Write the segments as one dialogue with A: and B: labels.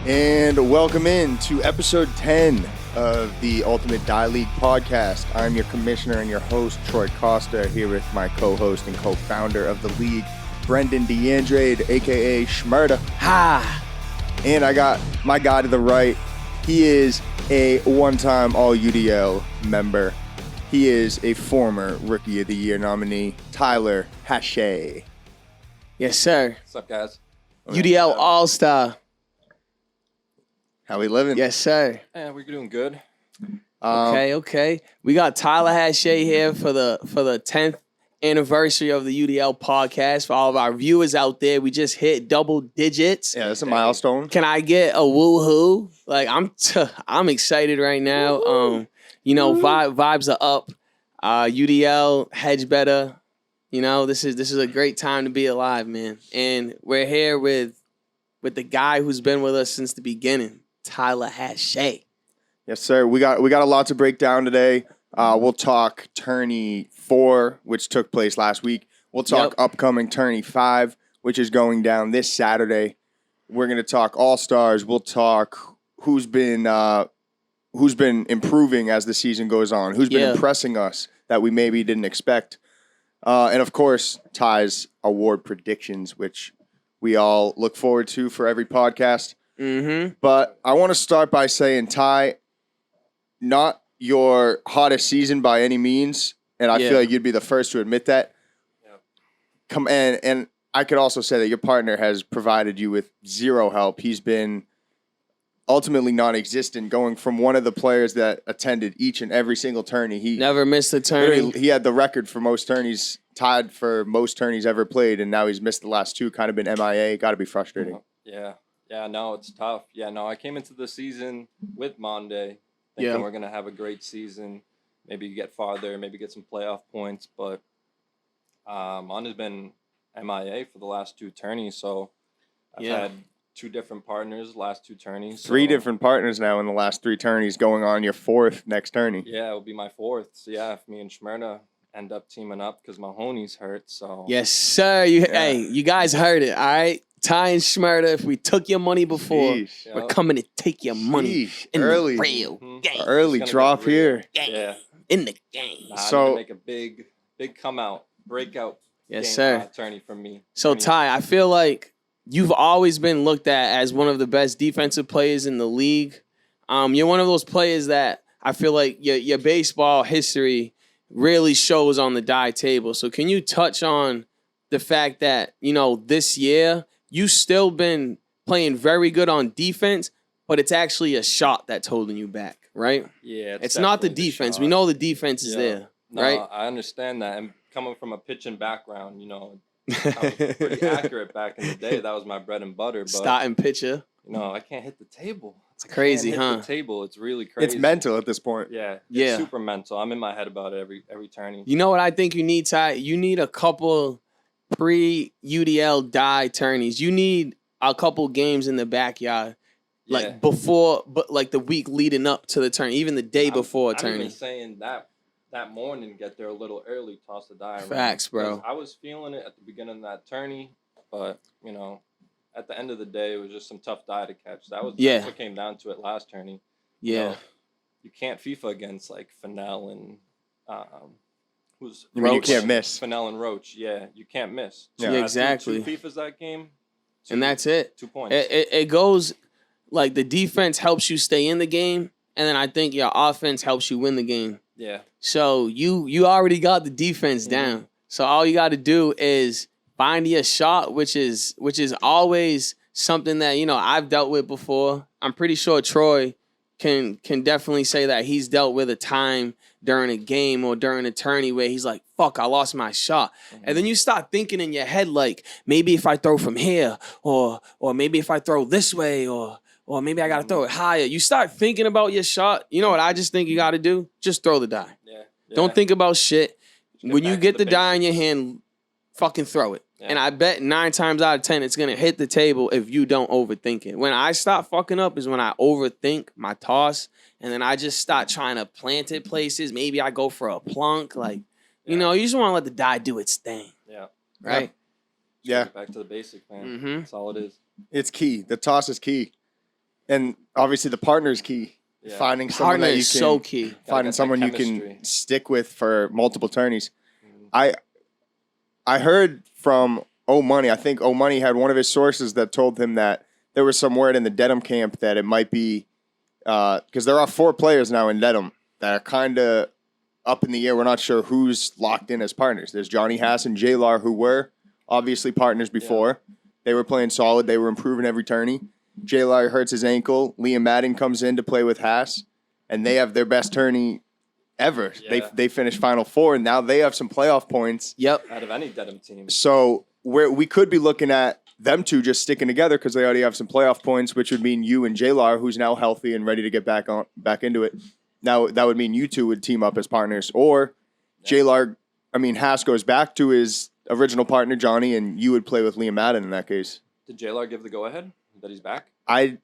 A: And welcome in to episode 10 of the Ultimate Die League podcast. I'm your commissioner and your host, Troy Costa, here with my co-host and co-founder of the league, Brendan DeAndrade, a.k.a. Schmerda.
B: Ha!
A: And I got my guy to the right. He is a one-time All-UDL member. He is a former Rookie of the Year nominee, Tyler Hache.
B: Yes, sir.
C: What's up, guys?
B: UDL All-Star.
A: How we living?
B: Yes, sir.
C: Yeah, we're doing good.
B: Okay. We got Tyler Hache here for the 10th anniversary of the UDL podcast. For all of our viewers out there, we just hit double digits.
A: Yeah, that's a milestone.
B: Can I get a woohoo? Like I'm excited right now. Vibes are up. UDL hedge better. This is a great time to be alive, man. And we're here with the guy who's been with us since the beginning, Tyler Hache.
A: Yes, sir. We got a lot to break down today. We'll talk Tourney 4, which took place last week. We'll talk upcoming Tourney 5, which is going down this Saturday. We're going to talk All-Stars. We'll talk who's been improving as the season goes on, who's been impressing us that we maybe didn't expect. And, of course, Ty's award predictions, which we all look forward to for every podcast.
B: Mm-hmm.
A: But I want to start by saying, Ty, not your hottest season by any means, and I feel like you'd be the first to admit that. Yeah. And I could also say that your partner has provided you with zero help. He's been ultimately non-existent, going from one of the players that attended each and every single tourney. He
B: never missed a tourney.
A: He had the record for most tourneys, tied for most tourneys ever played, and now he's missed the last two, kind of been MIA. Got to be frustrating.
C: Yeah, no, it's tough. Yeah, no, I came into the season with Monday thinking we're going to have a great season, maybe get farther, maybe get some playoff points, but Monda's been MIA for the last two tourneys, so I've had two different partners last two tourneys.
A: Three different partners now in the last three tourneys, going on your fourth next tourney.
C: Yeah, it'll be my fourth. So, if me and Schmerda end up teaming up because Mahoney's hurt, so.
B: Yes, sir. Hey, you guys heard it, all right? Ty and Schmerda, if we took your money before, we're coming to take your money in
A: early.
B: the real game.
A: Early drop here.
C: Yeah.
B: In the game.
C: So make a big breakout tourney from me.
B: So, Ty, I feel like you've always been looked at as one of the best defensive players in the league. You're one of those players that I feel like your baseball history really shows on the die table. So can you touch on the fact that, this year you've still been playing very good on defense, but it's actually a shot that's holding you back, right?
C: Yeah.
B: It's not the defense. We know the defense is there, right?
C: I understand that. And coming from a pitching background, I was pretty accurate back in the day. That was my bread and butter. But,
B: starting pitcher.
C: I can't hit the table.
B: It's crazy, huh?
C: The table. It's really crazy.
A: It's mental at this point.
C: Yeah. It's super mental. I'm in my head about it every tourney.
B: You know what I think you need, Ty? You need a couple pre-UDL die tourneys. You need a couple games in the backyard, like before, but like the week leading up to the tourney, even the day before a tourney.
C: I'm even saying that morning, get there a little early, toss the die around.
B: Facts, bro.
C: I was feeling it at the beginning of that tourney, but at the end of the day, it was just some tough die to catch. That's what came down to it last tourney.
B: Yeah,
C: you can't FIFA against like Fennell and
A: you can't miss.
C: Fennell and Roach. Yeah, you can't miss.
B: Yeah, exactly.
C: Two FIFAs that game,
B: and that's it.
C: 2 points.
B: It goes like the defense helps you stay in the game, and then I think your offense helps you win the game.
C: Yeah.
B: So you already got the defense down. So all you got to do is find your shot, which is always something that I've dealt with before. I'm pretty sure Troy can definitely say that he's dealt with a time during a game or during a tourney where he's like, fuck, I lost my shot. Mm-hmm. And then you start thinking in your head, like, maybe if I throw from here or maybe if I throw this way or maybe I got to throw it higher. You start thinking about your shot. You know what I just think you got to do? Just throw the die.
C: Yeah.
B: Don't think about shit. When you get the die in your hand, fucking throw it. And I bet 9 times out of 10 it's gonna hit the table if you don't overthink it. When I stop fucking up is when I overthink my toss, and then I just start trying to plant it places. Maybe I go for a plunk, like you just want to let the die do its thing.
C: Yeah.
B: Right.
A: Yeah.
C: Back to the basic, man.
B: Mm-hmm.
C: That's all it is.
A: It's key. The toss is key, and obviously the partner is key.
C: Yeah.
A: Finding someone
B: Partner
A: that you
B: is
A: can
B: so key.
A: finding someone you can stick with for multiple tourneys. I heard from O Money. I think O Money had one of his sources that told him that there was some word in the Dedham camp that it might be because there are 4 players now in Dedham that are kind of up in the air. We're not sure who's locked in as partners. There's Johnny Haas and J-Lar, who were obviously partners before. Yeah. They were playing solid. They were improving every tourney. J-Lar hurts his ankle. Liam Madden comes in to play with Haas, and they have their best tourney ever. Yeah. They finished Final Four, and now they have some playoff points.
B: Yep.
C: Out of any Dedham team.
A: So we could be looking at them two just sticking together because they already have some playoff points, which would mean you and J-Lar, who's now healthy and ready to get back into it. Now that would mean you two would team up as partners, or J-Lar. Haas goes back to his original partner Johnny, and you would play with Liam Madden in that case.
C: Did J-Lar give the go-ahead that he's back?
A: I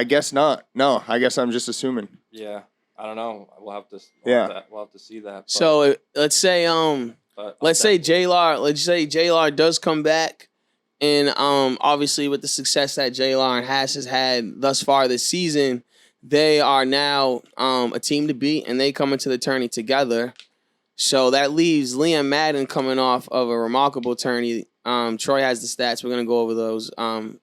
A: guess not. No, I guess I'm just assuming.
C: Yeah, I don't know. We'll have to see that. But,
B: so let's say J-Lar does come back, and obviously with the success that J-Lar and Haas has had thus far this season, they are now a team to beat, and they come into the tourney together. So that leaves Liam Madden coming off of a remarkable tourney. Troy has the stats. We're going to go over those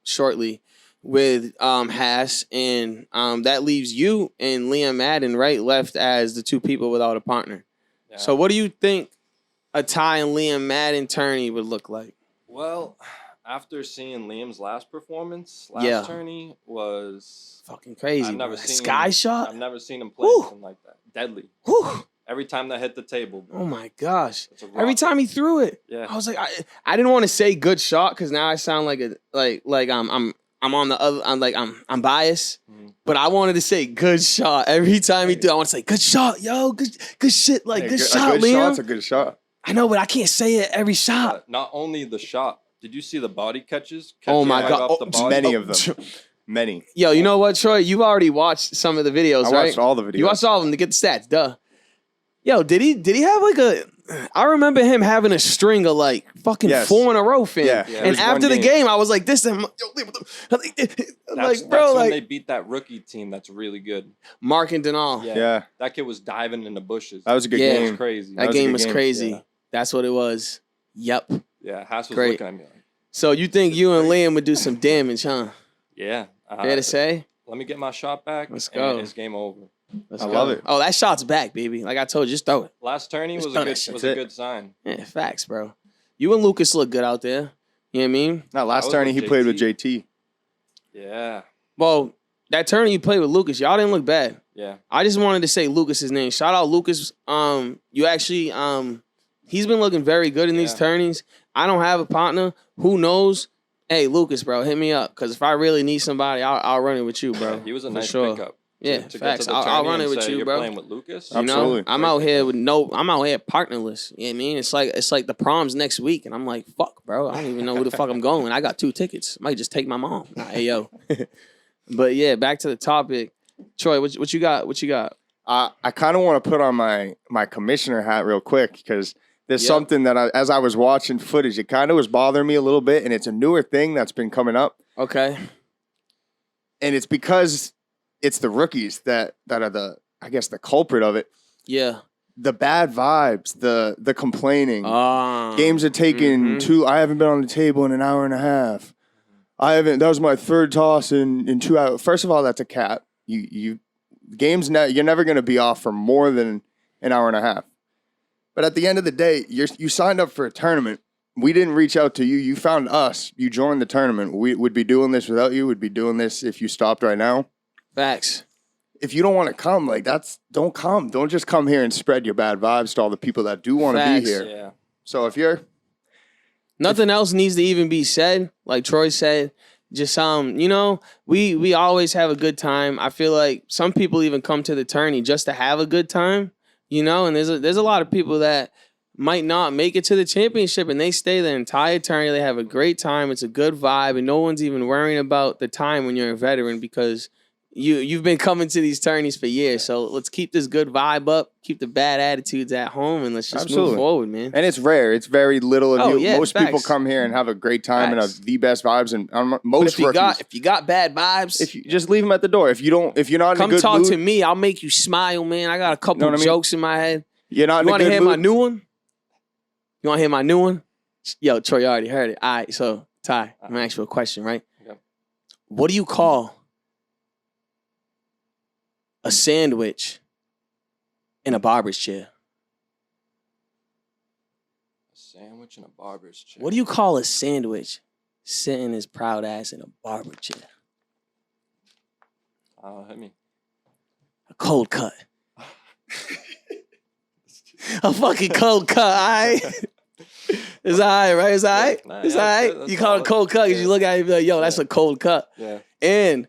B: shortly with Haas. And that leaves you and Liam Madden left as the 2 people without a partner. Yeah. So what do you think a Ty and Liam Madden tourney would look like?
C: Well, after seeing Liam's last performance, tourney was
B: fucking crazy.
C: I've never seen
B: Sky
C: him,
B: shot.
C: I've never seen him play something like that. Deadly.
B: Whew.
C: Every time that hit the table. Bro.
B: Oh my gosh! Every time he threw it, I was like, I didn't want to say good shot because now I sound like I'm on the other. I'm biased, but I wanted to say good shot every time he threw. I want to say good shot, yo, good shit, good shot, Liam.
A: Shot's a good shot.
B: I know, but I can't say it every shot.
C: Not only the shot. Did you see the body catches?
B: Oh my god,
A: many of them. Many.
B: Yo, you know what, Troy? You've already watched some of the videos, right?
A: I watched all the videos.
B: You watched all of them to get the stats, duh. Yo, did he have I remember him having a string of fucking 4 in a row, fam.
A: Yeah.
B: And after the game, I was like, this is
C: that's when they beat that rookie team that's really good.
B: Mark and Denal.
A: Yeah.
C: That kid was diving in the bushes.
A: That was a good game.
C: It was crazy.
B: That game was crazy. Yeah. That's what it was. Yep.
C: Yeah, Haas was looking at me
B: so you think you and Liam would do some damage, huh?
C: Yeah.
B: Fair to say?
C: Let me get my shot back.
B: Let's go.
C: It's game over.
A: I love it.
B: Oh, that shot's back, baby. Like I told you, just throw it.
C: Last tourney was a good sign.
B: Yeah, facts, bro. You and Lucas look good out there. You know what I mean?
A: No, last tourney he played with JT.
C: Yeah.
B: Well, that tourney you played with Lucas, y'all didn't look bad.
C: Yeah.
B: I just wanted to say Lucas's name. Shout out Lucas. You actually he's been looking very good in these tourneys. I don't have a partner. Who knows? Hey, Lucas, bro, hit me up. Because if I really need somebody, I'll run it with you, bro.
C: He was a nice pickup.
B: Yeah, facts. I'll run it with you, bro.
C: Playing with Lucas?
B: You know, I'm out here partnerless. You know what I mean? It's like the prom's next week, and I'm like, fuck, bro. I don't even know who the fuck I'm going. I got 2 tickets. Might just take my mom. Hey, yo. But yeah, back to the topic. Troy, what you got? What you got?
A: I kind of want to put on my commissioner hat real quick because there's something that as I was watching footage, it kind of was bothering me a little bit, and it's a newer thing that's been coming up.
B: Okay.
A: And it's because it's the rookies that are the culprit of it.
B: Yeah.
A: The bad vibes, the complaining. Games are taking 2. I haven't been on the table in an hour and a half. That was my 3rd toss in 2 hours. First of all, that's a cap. You're never going to be off for more than an hour and a half. But at the end of the day, you signed up for a tournament. We didn't reach out to you. You found us. You joined the tournament. We would be doing this without you. We'd be doing this if you stopped right now.
B: Facts.
A: If you don't want to come, don't come. Don't just come here and spread your bad vibes to all the people that do want to be here.
C: Yeah.
A: So
B: nothing else needs to even be said, like Troy said. Just we always have a good time. I feel like some people even come to the tourney just to have a good time, and there's a lot of people that might not make it to the championship, and they stay the entire tourney. They have a great time. It's a good vibe, and no one's even worrying about the time when you're a veteran because you've been coming to these tourneys for years. So let's keep this good vibe up, keep the bad attitudes at home, and let's just move forward, man.
A: And it's rare. It's very little of you.
B: Yeah,
A: most people come here and have a great time and have the best vibes. And most rookies,
B: if you got bad vibes,
A: if you just leave them at the door. If you're not in a good mood,
B: come talk to me. I'll make you smile, man. I got a couple jokes in my head.
A: You're not. You
B: want to hear my new one? You want to hear my new one? Yo, Troy, you already heard it. All right, so Ty, I'm gonna ask you a question, right?
C: Okay.
B: What do you call a sandwich in a barber's chair?
C: A sandwich in a barber's chair.
B: What do you call a sandwich sitting his proud ass in a barber chair?
C: Hit me.
B: A cold cut. A fucking cold cut, all right? It's all right, right? It's all right?
C: Nah,
B: it's all right? You call it a cold cut because you look at it and be like, yo, that's a cold cut.
C: Yeah.
B: And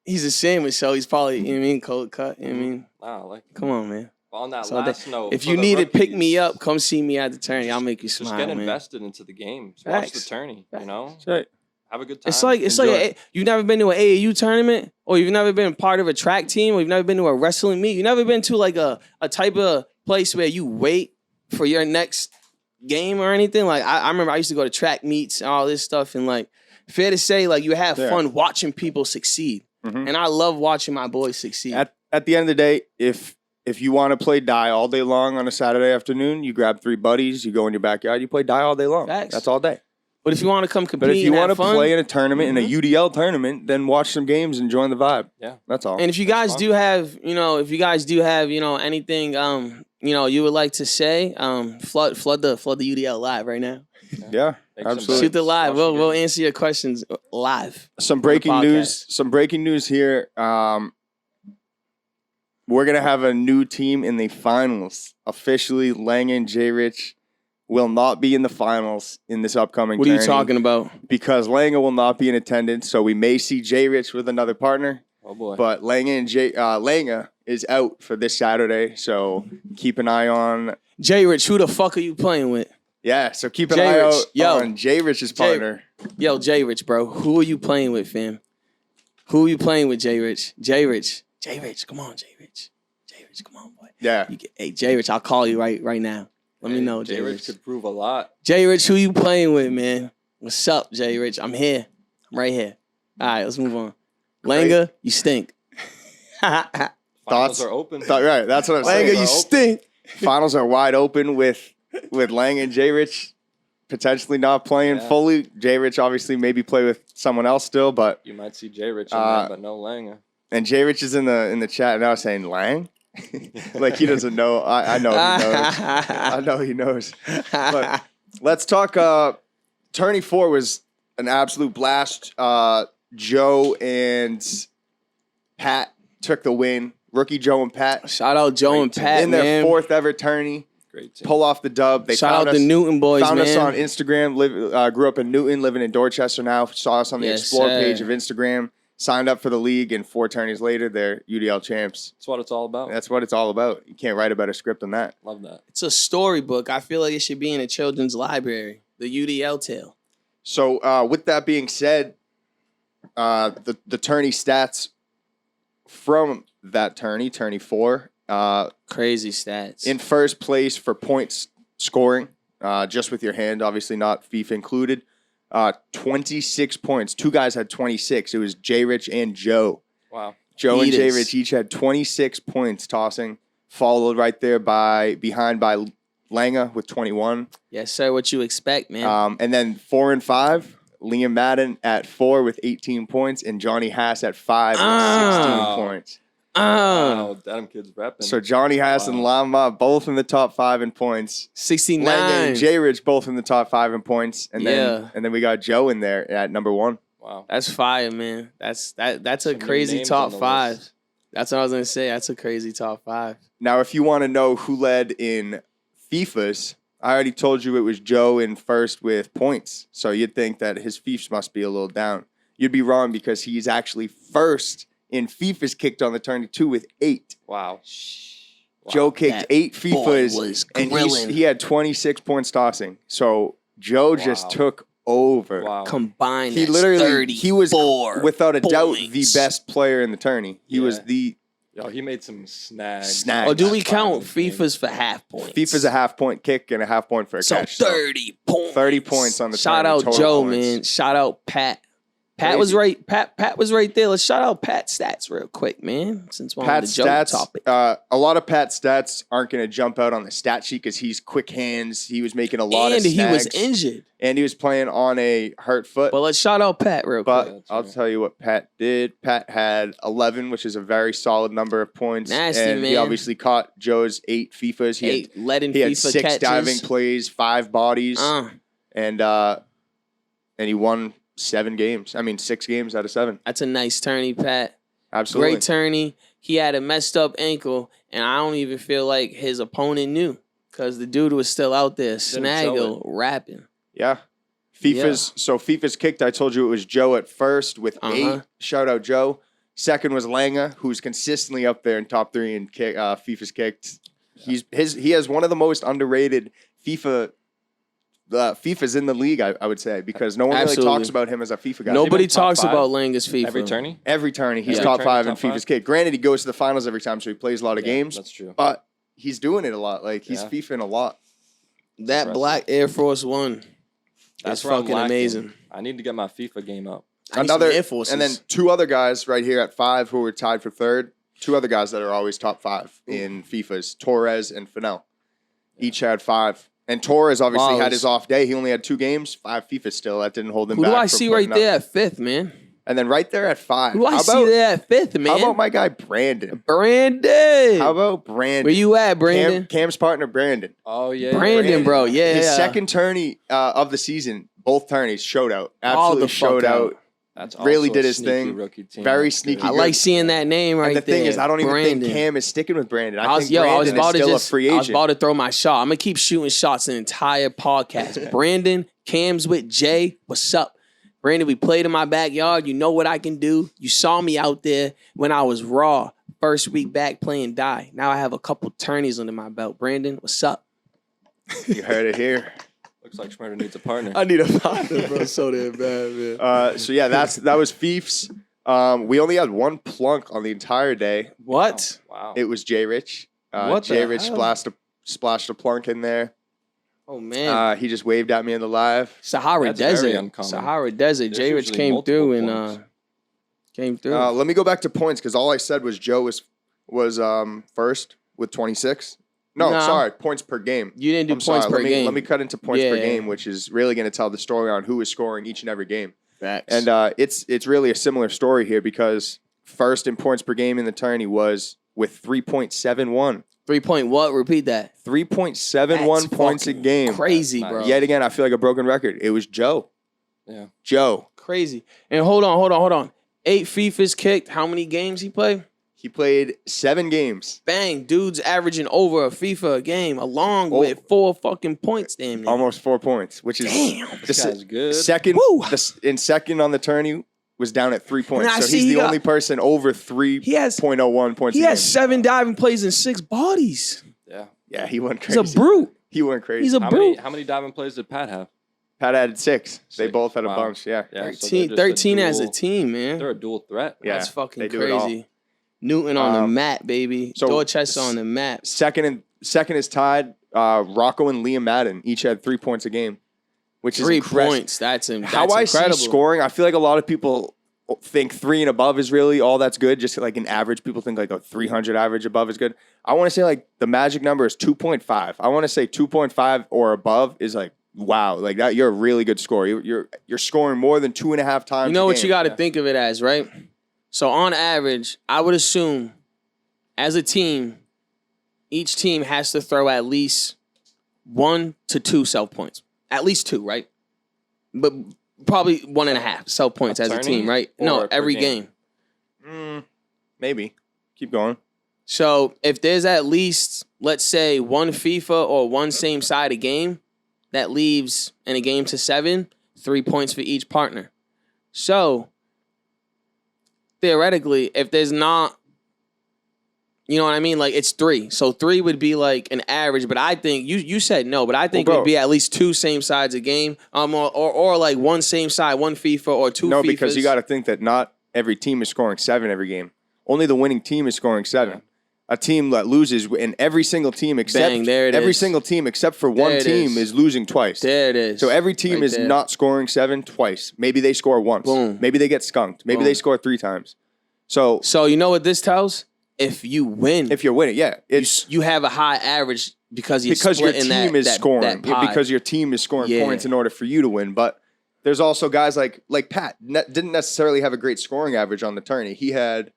B: he's a sandwich, so he's probably, you know what I mean, cold cut. You know what I mean?
C: Nah, I like it.
B: Come on, man.
C: Well, on that
B: So
C: last note,
B: if you need to pick me up, come see me at the tourney. I'll make you smile,
C: just get
B: man.
C: invested into the game. Just watch the tourney, you know?
A: That's right.
C: Have a good time.
B: It's like you've never been to an AAU tournament, or you've never been part of a track team, or you've never been to a wrestling meet. You've never been to like a type of place where you wait for your next game or anything. Like I remember I used to go to track meets and all this stuff, and like fair to say, like you have fun watching people succeed. And I love watching my boys succeed.
A: At the end of the day, if you want to play die all day long on a Saturday afternoon, you grab 3 buddies, you go in your backyard, you play die all day long.
B: Facts.
A: That's all day.
B: But if you want to come compete,
A: but if you
B: want to
A: play in a tournament, in a UDL tournament, then watch some games and join the vibe.
C: Yeah,
A: that's all.
B: And if you guys do have, anything, you would like to say, flood the UDL live right now.
A: Yeah, absolutely.
B: Shoot the live. We'll answer your questions live.
A: Some breaking news. Some breaking news here. We're gonna have a new team in the finals. Officially, Lang and J. Rich will not be in the finals in this upcoming tourney.
B: What are you talking about?
A: Because Langa will not be in attendance, so we may see J. Rich with another partner.
C: Oh boy!
A: But Langa is out for this Saturday, so keep an eye on
B: J. Rich. Who the fuck are you playing with?
A: Yeah, so keep an eye out on J. Rich's partner.
B: J. Rich, bro. Who are you playing with, fam? Who are you playing with, J. Rich? J. Rich, come on, J. Rich. J. Rich, come on, boy.
A: Yeah.
B: Hey, J. Rich, I'll call you right now. Let me know, J. Rich.
C: could prove a lot.
B: J. Rich, who you playing with, man? What's up, J. Rich? I'm here. I'm right here. All right, let's move on. Langa, you stink.
C: Finals are open.
A: Right, that's what I'm saying.
B: Langa, you stink.
A: Finals are wide open with Lang and J. Rich potentially not playing fully. J. Rich obviously maybe play with someone else still, but
C: you might see J. Rich in there, but no Langa.
A: And J. Rich is in the chat now saying Lang. Like he doesn't know. I know he knows. I know he knows. But let's talk. Tourney 4 was an absolute blast. Joe and Pat took the win. Rookie Joe and Pat.
B: Shout out Joe and Pat,
A: in their 4th ever tourney.
C: Great team.
A: Pull off the dub. They
B: Shout out the Newton boys,
A: found
B: man.
A: us on Instagram. Grew up in Newton, living in Dorchester now. Saw us on the Explore page of Instagram. Signed up for the league, and 4 tourneys later, they're UDL champs.
C: That's what it's all about.
A: That's what it's all about. You can't write a better script than that.
C: Love that.
B: It's a storybook. I feel like it should be in a children's library. The UDL tale.
A: So, with that being said, the tourney stats from that tourney 4.
B: Crazy stats.
A: In first place for points scoring, just with your hand, obviously not FIFA included. 26 points. 2 guys had 26. It was J. Rich and Joe.
C: Wow.
A: Joe and J. Rich each had 26 points tossing, followed right there behind by Langa with 21.
B: Yes, sir. What you expect, man?
A: And then 4 and 5, Liam Madden at 4 with 18 points, and Johnny Haas at 5 with 16 points.
C: Wow, them kids repping.
A: So Johnny Haas and Lama both in the top 5 in points.
B: 69.
A: Langa and J. Rich both in the top 5 in points, and then we got Joe in there at number 1.
C: Wow,
B: that's fire, man. That's a crazy top 5. List. That's what I was gonna say. That's a crazy top 5.
A: Now, if you want to know who led in FIFAs, I already told you it was Joe in first with points. So you'd think that his FIFAs must be a little down. You'd be wrong because he's actually first in FIFAs kicked on the tourney 2 with 8.
C: Wow.
A: Joe kicked 8 FIFAs, and he had 26 points tossing. So Joe just took over.
C: Wow.
B: Combined,
A: he was without a doubt the best player in the tourney. He was the.
C: Yo, he made some snags.
B: Or do we count FIFAs for half points?
A: FIFA's a half-point kick and a half-point for a catch.
B: So 30 points.
A: 30 points on the
B: Shout out Joe,
A: points.
B: man. Shout out Pat. Pat was right. Pat was right there. Let's shout out Pat's stats real quick, man. Since we're on the Joe topic.
A: A lot of Pat's stats aren't going to jump out on the stat sheet because he's quick hands. He was making a lot of snags.
B: And he was injured.
A: And he was playing on a hurt foot.
B: But let's shout out Pat real quick.
A: But I'll tell you what Pat did. Pat had 11, which is a very solid number of points.
B: Nasty,
A: and
B: man.
A: He obviously caught Joe's 8 FIFAs. He had 6 diving plays, 5 bodies. And he won 7 games. I mean, 6 games out of 7.
B: That's a nice tourney, Pat.
A: Absolutely.
B: Great tourney. He had a messed up ankle, and I don't even feel like his opponent knew because the dude was still out there, Snaggle, rapping.
A: Yeah. FIFA's kicked. I told you it was Joe at first with 8. Shout out Joe. Second was Langa, who's consistently up there in top 3 in FIFA's kicked. He has one of the most underrated FIFA's in the league, I would say, because no one really talks about him as a FIFA guy.
B: Nobody talks about Langa's FIFA.
A: Every tourney. He's top 5 in FIFA's kick. Granted, he goes to the finals every time, so he plays a lot of games.
C: That's true.
A: But he's doing it a lot. Like, he's FIFAing a lot.
B: That black Air Force One is fucking amazing.
C: I need to get my FIFA game up.
A: And then 2 other guys right here at 5 who were tied for 3rd. 2 other guys that are always top 5 in FIFA's, Torres and Fennell. Each had 5. And Torres obviously had his off day. He only had 2 games, 5 FIFA still. That didn't hold him back.
B: Who do I see right there at 5th, man?
A: And then right there at 5.
B: Who do I see there at 5th, man?
A: How about my guy Brandon?
B: How
A: about Brandon?
B: Where you at, Brandon?
A: Cam's partner, Brandon.
C: Oh, yeah.
B: Brandon, bro. Yeah.
A: His second tourney of the season, both tourneys showed out. Absolutely showed out.
C: That's
A: really did his thing. Very sneaky.
B: I like seeing that name right there.
A: And the thing is, I don't even think Cam is sticking with Brandon. I think Brandon is still a free agent.
B: I was about to throw my shot. I'm going to keep shooting shots the entire podcast. Brandon, Cam's with Jay. What's up? Brandon, we played in my backyard. You know what I can do. You saw me out there when I was raw. First week back playing die. Now I have a couple tourneys under my belt. Brandon, what's up?
A: You heard it here.
C: Looks like Schmurder needs a partner.
B: I need a partner, bro. So damn bad, man.
A: So yeah, that was Fief's. We only had 1 plunk on the entire day.
B: What?
C: Wow.
A: It was Jay Rich.
B: Jay
A: Rich splashed a plunk in there.
B: Oh man.
A: He just waved at me in the live.
B: Sahara Desert. Jay Rich came through and
A: Let me go back to points because all I said was Joe was first with 26. No, sorry, points per game.
B: You didn't do points per game.
A: Let me cut into points per game, which is really going to tell the story on who is scoring each and every game.
B: Facts.
A: And it's really a similar story here because first in points per game in the tourney was with 3.71.
B: 3 point what? Repeat that.
A: 3.71 points a game.
B: Crazy, bro.
A: Yet again, I feel like a broken record. It was Joe.
C: Yeah.
A: Joe.
B: Crazy. And hold on. 8 FIFAs kicked. How many games he played?
A: He played 7 games.
B: Bang. Dude's averaging over a FIFA game along with 4 fucking points, damn near.
A: Almost 4 points, which is
C: this guy's good.
A: Second on the tourney was down at 3 points. So he's the only person over 3.01 points.
B: He has 7 diving plays and 6 bodies.
A: Yeah, he went crazy.
B: He's a brute.
A: He went crazy.
B: He's a brute.
C: How many diving plays did Pat have?
A: Pat had 6. They both had a bunch. Yeah.
B: 13 as a team, man.
C: They're a dual threat.
A: Yeah,
B: that's fucking crazy. Newton on the mat, baby. Dorchester on the mat.
A: Second is tied. Rocco and Liam Madden each had 3 points a game, which is
B: 3
A: impressive.
B: points. That's
A: How I
B: incredible.
A: see scoring, I feel like a lot of people think 3 and above is really all that's good. Just like an average, people think like a 300 average above is good. I want to say like the magic number is 2.5. I want to say 2.5 or above is like wow, like that. You're a really good scorer. You're scoring more than 2.5 times.
B: You know what you got to think of it as, right? So on average, I would assume as a team, each team has to throw at least 1 to 2 self points. At least 2, right? But probably 1.5 self points as a team, right? No, every game.
A: Maybe. Keep going.
B: So if there's at least, let's say, 1 FIFA or 1 same side a game, that leaves in a game to 7, 3 points for each partner. So theoretically, if there's not You know what I mean? Like, it's 3. So 3 would be like an average, but I think you said no, but I think it would be at least 2 same sides a game, or like 1 same side, 1 FIFA or 2
A: No,
B: FIFAs.
A: because you got to think that not every team is scoring 7 every game. Only the winning team is scoring 7. Yeah. A team that loses, and every single team except single team except for one team is losing twice.
B: There it is.
A: So every team is not scoring 7 twice. Maybe they score once.
B: Boom.
A: Maybe they get skunked. Maybe they score 3 times. So
B: you know what this tells? If you win,
A: if you're winning, yeah,
B: you have a high average because your
A: team is scoring. Because your team is scoring points in order for you to win. But there's also guys like Pat didn't necessarily have a great scoring average on the tourney. He had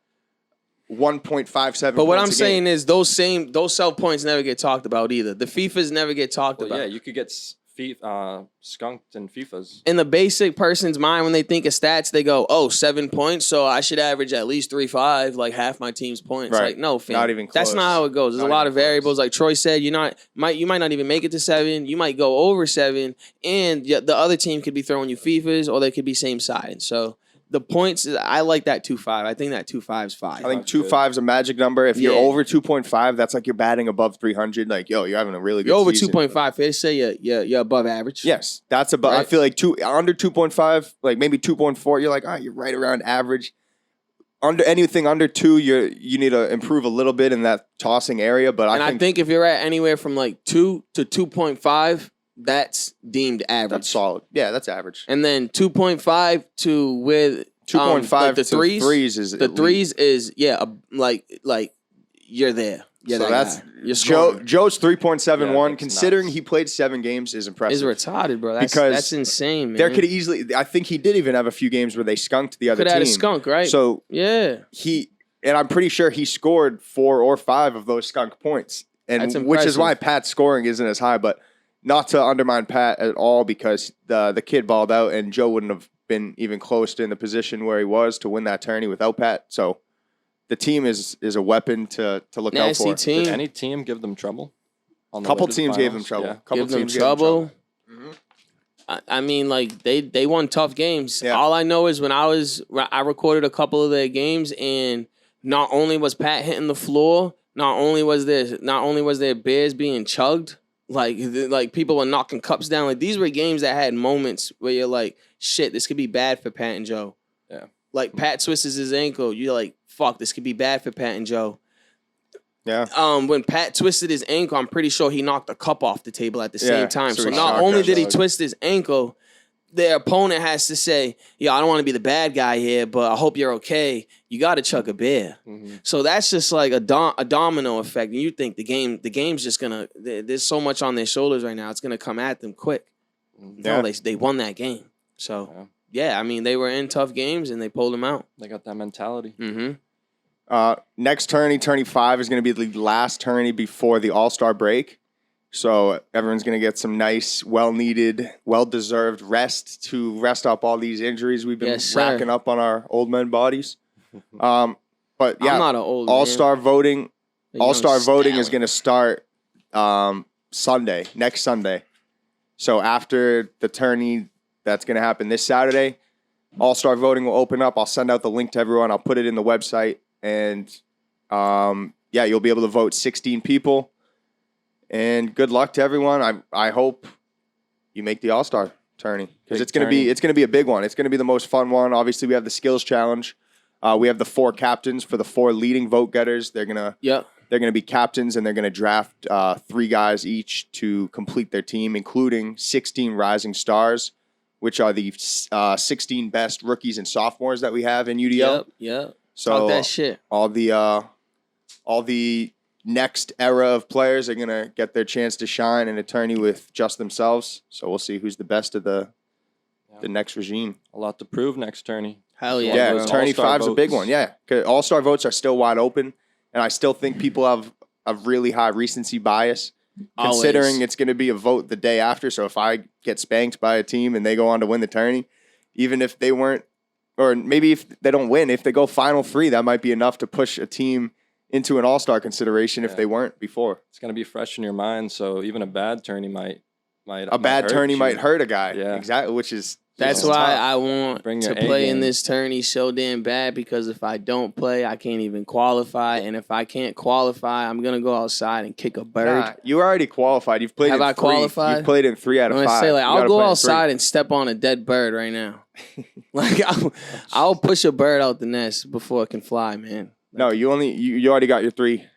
A: 1.57.
B: But what I'm saying is those self points never get talked about either. The FIFAs never get talked about.
C: Yeah, you could get skunked in FIFAs.
B: In the basic person's mind, when they think of stats, they go, "Oh, 7 points, so I should average at least 3.5, like half my team's points."
A: Right.
B: Like, no, fam.
A: Not even close.
B: That's not how it goes. There's a lot of variables. Like Troy said, you might not even make it to 7. You might go over 7, and the other team could be throwing you FIFAs, or they could be same side. So the points, I like that 2.5. I think that 2.5 is 5.
A: I think 2.5 is a magic number. If you're over 2.5, that's like you're batting above 300. Like, you're having a really good season.
B: You're over 2.5. They say you're above average.
A: Yes, that's above. Right? I feel like under 2.5, like maybe 2.4, you're like, you're right around average. Anything under 2, you need to improve a little bit in that tossing area. But I think
B: if you're at anywhere from like 2 to 2.5, that's deemed average.
A: That's solid. Yeah, that's average.
B: And then 2.5 to with
A: 2.5
B: like the
A: to
B: threes
A: is
B: the elite. Threes is like you're there. Yeah,
A: so that's Joe's 3.71. Considering he played 7 games, is impressive.
B: It's retarded, bro. That's insane, man.
A: There could easily. I think he did even have a few games where they skunked the other team.
B: Could have had a skunk, right?
A: So
B: yeah,
A: and I'm pretty sure he scored 4 or 5 of those skunk points, and which is why Pat's scoring isn't as high. But not to undermine Pat at all, because the kid balled out, and Joe wouldn't have been even close to in the position where he was to win that tourney without Pat. So the team is a weapon to look out for.
B: Team.
C: Did any team give them trouble?
A: A couple teams gave them trouble.
C: Yeah.
A: Couple
B: give
A: teams
B: them trouble.
A: Gave them trouble.
B: Mm-hmm. I mean, like they won tough games.
A: Yeah.
B: All I know is when I recorded a couple of their games, and not only was Pat hitting the floor, not only was there beers being chugged. Like people were knocking cups down. Like, these were games that had moments where you're like, shit, this could be bad for Pat and Joe.
C: Yeah.
B: Like, Pat twists his ankle. You're like, fuck, this could be bad for Pat and Joe.
A: Yeah.
B: When Pat twisted his ankle, I'm pretty sure he knocked the cup off the table at the same time. So not only did he twist his ankle, their opponent has to say, I don't want to be the bad guy here, but I hope you're okay. You got to chug a beer. Mm-hmm. So that's just like a domino effect. And you think the game's just going to, there's so much on their shoulders right now. It's going to come at them quick. Yeah. No, they won that game. So, yeah, I mean, they were in tough games and they pulled them out.
C: They got that mentality.
B: Mm-hmm.
A: Next tourney 5 is going to be the last tourney before the All-Star break. So everyone's going to get some nice, well-needed, well-deserved rest to rest up all these injuries we've been racking up on our old men bodies. But yeah,
B: I'm not an old
A: All-Star
B: man.
A: voting. All-Star voting is going to start next Sunday. So after the tourney that's going to happen this Saturday, All-Star voting will open up. I'll send out the link to everyone. I'll put it in the website. And you'll be able to vote 16 people. And good luck to everyone. I hope you make the All-Star tourney, because it's gonna be a big one. It's gonna be the most fun one. Obviously, we have the skills challenge. We have the 4 captains for the 4 leading vote getters. They're gonna be captains, and they're gonna draft 3 guys each to complete their team, including 16 rising stars, which are the 16 best rookies and sophomores that we have in UDL.
B: Yep.
A: So
B: talk that shit.
A: All the next era of players are going to get their chance to shine in a tourney with just themselves. So we'll see who's the best of the next regime.
C: A lot to prove next tourney.
B: Hell yeah.
A: Yeah, tourney 5's a big one. Yeah, because All-Star votes are still wide open, and I still think people have a really high recency bias, considering it's going to be a vote the day after. So if I get spanked by a team and they go on to win the tourney, even if they weren't, or maybe if they don't win, if they go Final 3, that might be enough to push a team into an All-Star consideration if they weren't before.
C: It's going to be fresh in your mind, so even a bad tourney might
A: hurt a guy.
C: Yeah.
A: Exactly, which is
B: That's why I want to play in this tourney so damn bad, because if I don't play, I can't even qualify. And if I can't qualify, I'm going to go outside and kick a bird.
A: Nah, you already qualified. You've played
B: Have I qualified?
A: You've played in 3 out of 5.
B: Say, like, I'll go outside and step on a dead bird right now. Like, I'll push a bird out the nest before it can fly, man. Like,
A: no, you already got your 3.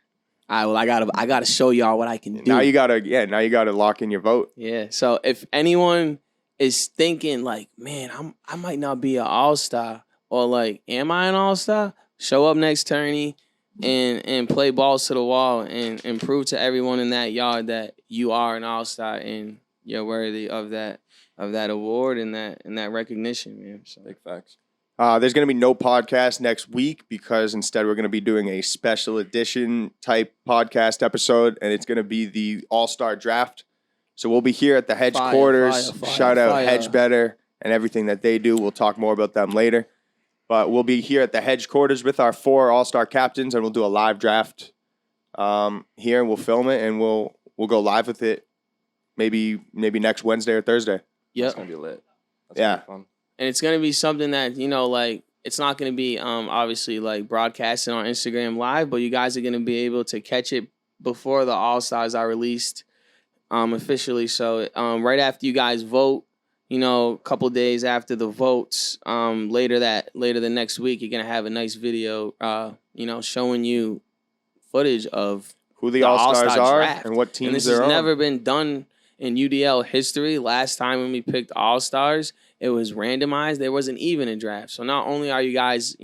B: All right, well, I gotta show y'all what I can do.
A: Now you gotta lock in your vote.
B: Yeah. So if anyone is thinking like, man, I might not be an all-star, or like, am I an all-star? Show up next tourney and play balls to the wall and prove to everyone in that yard that you are an all-star and you're worthy of that award and that recognition, man. So
C: big facts.
A: There's going to be no podcast next week because instead we're going to be doing a special edition type podcast episode, and it's going to be the All-Star Draft. So we'll be here at the Hedge Quarters. Shout out Hedge Better and everything that they do. We'll talk more about them later. But we'll be here at the Hedge Quarters with our 4 All-Star captains, and we'll do a live draft here, and we'll film it, and we'll go live with it maybe next Wednesday or Thursday.
B: Yep.
C: It's going to be lit. That's
A: yeah.
C: Gonna be fun.
B: And it's going to be something that, like, it's not going to be obviously like broadcasting on Instagram Live, but you guys are going to be able to catch it before the All-Stars are released officially. So right after you guys vote, a couple days after the votes, later the next week, you're going to have a nice video, showing you footage of
A: who the All-Stars are
B: draft.
A: And what teams
B: and this
A: they're
B: has
A: on.
B: never been done in UDL history. Last time when we picked All-Stars, it was randomized. There wasn't even a draft. So not only are you guys,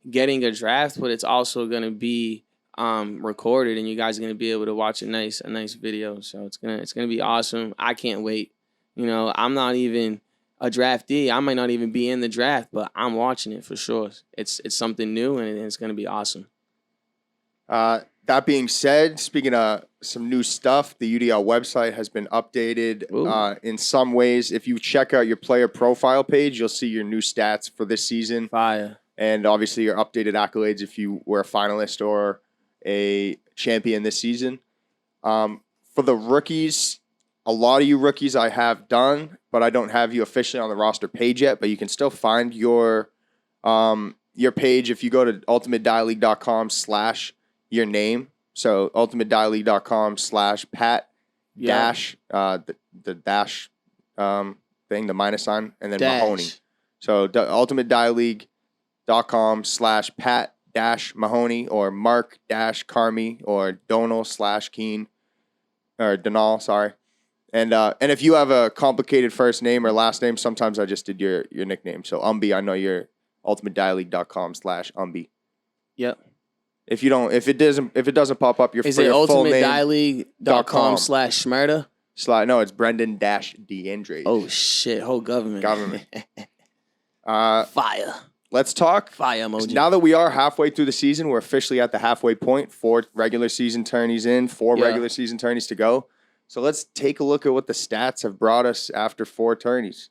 B: getting a draft, but it's also going to be recorded, and you guys are going to be able to watch a nice video. So it's gonna be awesome. I can't wait. I'm not even a draftee. I might not even be in the draft, but I'm watching it for sure. It's something new, and it's going to be awesome.
A: That being said, speaking of some new stuff, the UDL website has been updated in some ways. If you check out your player profile page, you'll see your new stats for this season.
B: Fire.
A: And obviously your updated accolades if you were a finalist or a champion this season. For the rookies, a lot of you rookies I have done, but I don't have you officially on the roster page yet. But you can still find your page if you go to ultimatedialeague.com/your name. So ultimatedialeague.com/Pat dash the dash thing, the minus sign, and then dash. Mahoney. So ultimatedialeague.com/Pat dash Mahoney or Mark dash Carmi or Donal/Keen or Donal, sorry. And if you have a complicated first name or last name, sometimes I just did your nickname. So Umbi, I know you're ultimatedialeague.com/Umbi.
B: Yep.
A: If it doesn't pop up your full name.
B: Is it ultimatedialeague.com/Schmerda?
A: No, it's Brendan DeAndre.
B: Oh shit, whole government. Fire.
A: Let's talk.
B: Fire emoji.
A: Now that we are halfway through the season, we're officially at the halfway point. 4 regular season tourneys in, 4 regular season tourneys to go. So let's take a look at what the stats have brought us after 4 tourneys.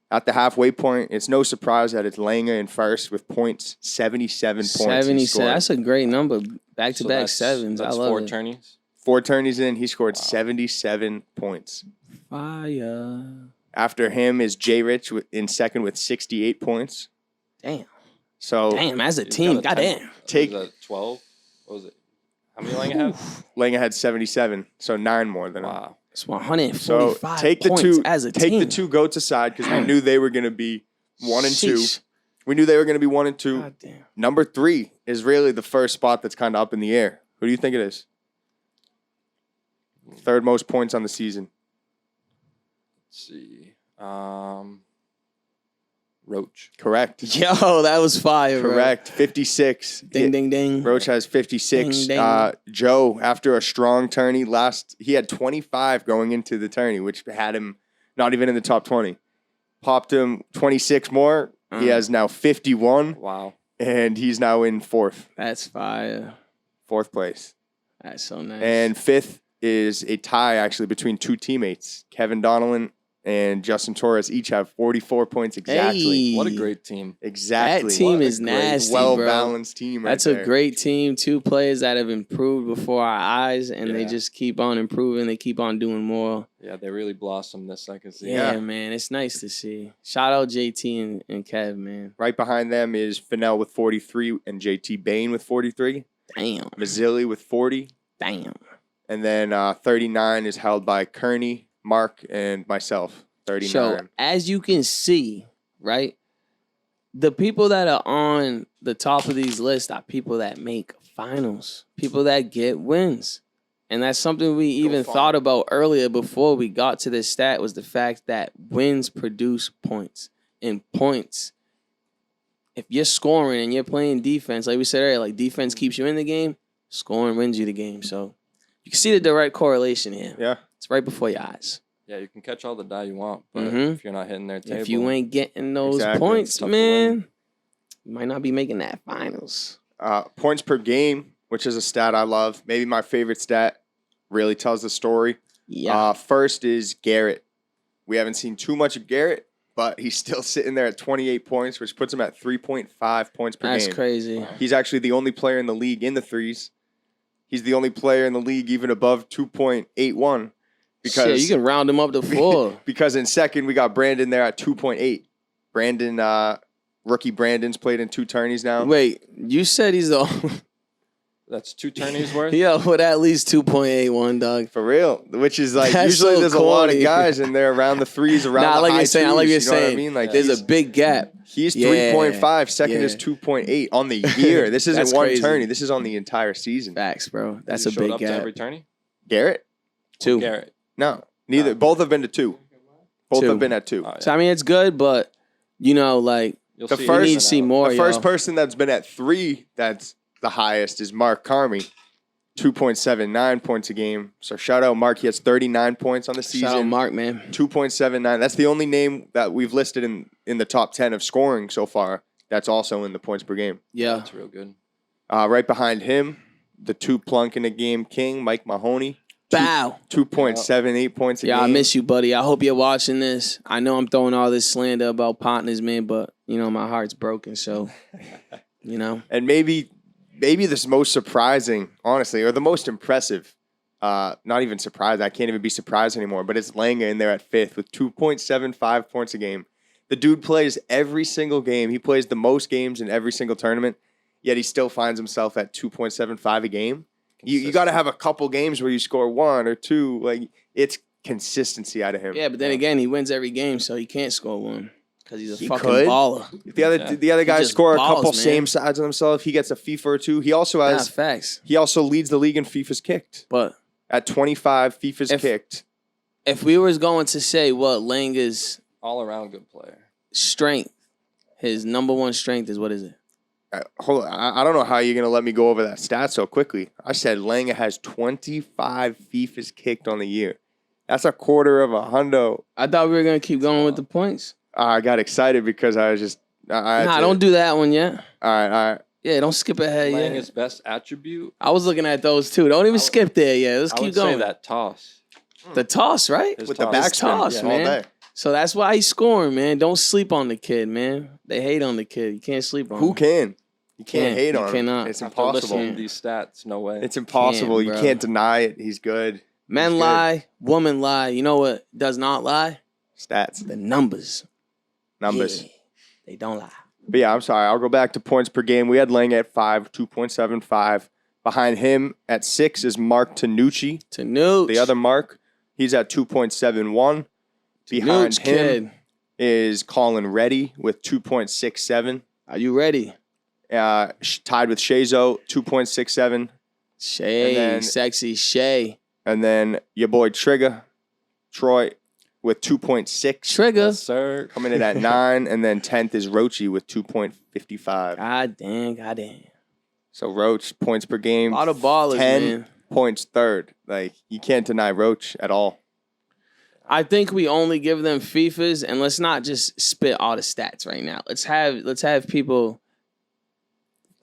A: At the halfway point, it's no surprise that it's Langer in first with points, 77 points.
B: 77. That's a great number. Back-to-back sevens.
C: That's
B: I love
C: 4
B: it.
C: tourneys.
A: 4 tourneys in, he scored 77 points.
B: Fire.
A: After him is Jay Rich in second with 68 points.
B: Damn.
A: So
B: as a team, goddamn.
C: Take 12. What was it? How many Langer had?
A: Langer had 77, so 9 more than him.
B: Wow. It's 145
A: so take the
B: points
A: two,
B: as a
A: take
B: team.
A: the 2 goats aside because we knew they were going to be 1 and 2. We knew they were going to be 1 and 2.
B: God damn.
A: Number 3 is really the first spot that's kind of up in the air. Who do you think it is? 3rd most points on the season.
C: Let's see. Roach.
A: Correct.
B: Yo, that was fire.
A: Correct. 56.
B: Ding, ding, ding.
A: Roach has 56.
B: Ding, ding.
A: Joe, after a strong tourney, he had 25 going into the tourney, which had him not even in the top 20. Popped him 26 more. He has now 51.
C: Wow.
A: And he's now in 4th.
B: That's fire.
A: 4th place.
B: That's so nice.
A: And 5th is a tie, actually, between 2 teammates, Kevin Donnellan and Justin Torres each have 44 points exactly.
B: Hey.
C: What a great team.
A: Exactly.
B: That team
C: What a
B: is
C: great,
B: nasty,
A: well-balanced team right
B: That's
A: there.
B: a great team. 2 players that have improved before our eyes, and they
C: Yeah.
B: just keep on improving. They keep on doing more.
C: Yeah, they really blossomed this second season.
B: Yeah, man. It's nice to see. Shout out JT and Kev, man.
A: Right behind them is Fennell with 43 and JT Bain with 43.
B: Damn.
A: Mazzilli with 40.
B: Damn.
A: And then 39 is held by Kearney, Mark, and myself. 39.
B: So, as you can see, right, the people that are on the top of these lists are people that make finals, people that get wins. And that's something we even thought about earlier before we got to this stat was the fact that wins produce points. And points, if you're scoring and you're playing defense, like we said earlier, like defense keeps you in the game, scoring wins you the game. So you can see the direct correlation here.
A: Yeah.
B: It's right before your eyes.
C: Yeah, you can catch all the die you want, but
B: Mhm.
C: if you're not hitting their table,
B: If you ain't getting those
A: Exactly.
B: points,
C: It's tough to
B: man, you might not be making that finals.
A: Points per game, which is a stat I love. Maybe my favorite stat, really tells the story.
B: Yeah.
A: First is Garrett. We haven't seen too much of Garrett, but he's still sitting there at 28 points, which puts him at 3.5 points per
B: That's
A: game.
B: crazy.
A: He's actually the only player in the league in the threes. He's the only player in the league even above 2.81. Because
B: Shit, you can round them up to 4.
A: because in second we got Brandon there at 2.8. Brandon, rookie Brandon's played in 2 tourneys now.
B: Wait, you said he's the
C: that's 2 tourneys worth.
B: yeah, with at least 2.81, dog.
A: For real, which is like
B: That's
A: usually
B: so
A: there's a lot of
B: corny.
A: guys in there around the threes, around
B: Nah,
A: the
B: like
A: high
B: you're saying, I like
A: twos,
B: you're
A: you know what I
B: saying.
A: mean? Like
B: There's
A: he's,
B: a big gap.
A: he's
B: Yeah,
A: 3.5. Second
B: yeah.
A: is 2.8 on the year. This isn't
B: That's
A: one
B: crazy.
A: tourney. This is on the entire season.
B: Facts, bro. That's
C: Has
B: a
C: he showed
B: big
C: up to
B: gap.
C: every tourney.
A: Garrett?
B: 2.
C: Garrett.
A: No, neither. Both have been to 2. Both
B: 2.
A: have been at 2.
C: Oh, yeah.
B: So I mean, it's good, but you know, like
C: You'll
A: the
C: see
A: first-
C: it
B: we need
C: in
B: to see
C: and out.
B: more.
A: The first
B: y'all.
A: person that's been at 3 that's the highest is Mark Carmi, 2.79 points a game. So shout out Mark. He has 39 points on the season.
B: Shout out Mark, man.
A: 2.79. That's the only name that we've listed in the top 10 of scoring so far. That's also in the points per game.
B: Yeah.
C: That's real good.
A: Right behind him, the 2 plunk in the game king, Mike Mahoney,
B: Bow.
A: 2.78 points a
B: Yeah,
A: game.
B: I miss you, buddy. I hope you're watching this. I know I'm throwing all this slander about partners, man, but you know my heart's broken. So, you know,
A: And maybe the most surprising, honestly, or the most impressive. Not even surprised. I can't even be surprised anymore. But it's Langa in there at 5th with 2.75 points a game. The dude plays every single game. He plays the most games in every single tournament. Yet he still finds himself at 2.75 a game. You got to have a couple games where you score 1 or 2. Like it's consistency out of him.
B: yeah. But then again, he wins every game, so he can't score 1 because he's a
A: He
B: fucking
A: could.
B: baller.
A: If the other guys
B: just
A: score
B: balls,
A: a couple
B: man.
A: same sides of himself, he gets a FIFA or 2. He also
B: Nah,
A: has.
B: facts.
A: He also leads the league in FIFA's kicked
B: But
A: at 25. FIFA's kicked.
B: if we was going to say what Langa's
C: All around good player.
B: strength, his number 1 strength is, what is it?
A: Hold on. I don't know how you're going to let me go over that stat so quickly. I said Langa has 25 FIFA's kicked on the year. That's a quarter of a hundo.
B: I thought we were gonna keep going with the points.
A: I got excited because I was just.
B: Don't do that one yet.
A: All right.
B: Yeah, don't skip ahead yet.
C: Langa's best attribute.
B: I was looking at those too. Don't even skip there yet. Let's
C: I
B: keep
C: would
B: going.
C: say that toss.
B: The toss, right?
C: His
A: With the
C: toss.
A: backspin
B: toss,
A: all
B: man.
A: day.
B: So that's why he's scoring, man. Don't sleep on the kid, man. They hate on the kid. You can't sleep on
A: Who
B: him.
A: can? You can't hate
B: You
A: on him.
B: cannot.
A: It's
C: After listening
A: impossible.
C: to these stats, no way.
A: It's impossible.
B: Can't,
A: You
B: bro.
A: can't deny it. He's good.
B: Men
A: He's good.
B: lie, women lie. You know what does not lie?
A: Stats.
B: The numbers.
A: Numbers.
B: Yeah, they don't lie.
A: But yeah, I'm sorry. I'll go back to points per game. We had Lang at 5, 2.75. Behind him at 6 is Mark Tanucci.
B: To Nooch.
A: The other Mark, he's at 2.71. Behind
B: Nooch,
A: him
B: kid.
A: is Colin Reddy with 2.67.
B: Are you ready?
A: Tied with Shazo, 2.67.
B: Shay,
A: And then-
B: sexy Shay.
A: And then your boy Trigger, Troy, with 2.6.
B: Trigger.
C: Yes, sir.
A: Coming in at 9. And then 10th is Rochi with 2.55.
B: God damn.
A: So Roach, points per game.
B: A lot of ballers,
A: 10
B: man.
A: points third. Like, you can't deny Roach at all.
B: I think we only give them FIFAs, and let's not just spit all the stats right now. Let's have people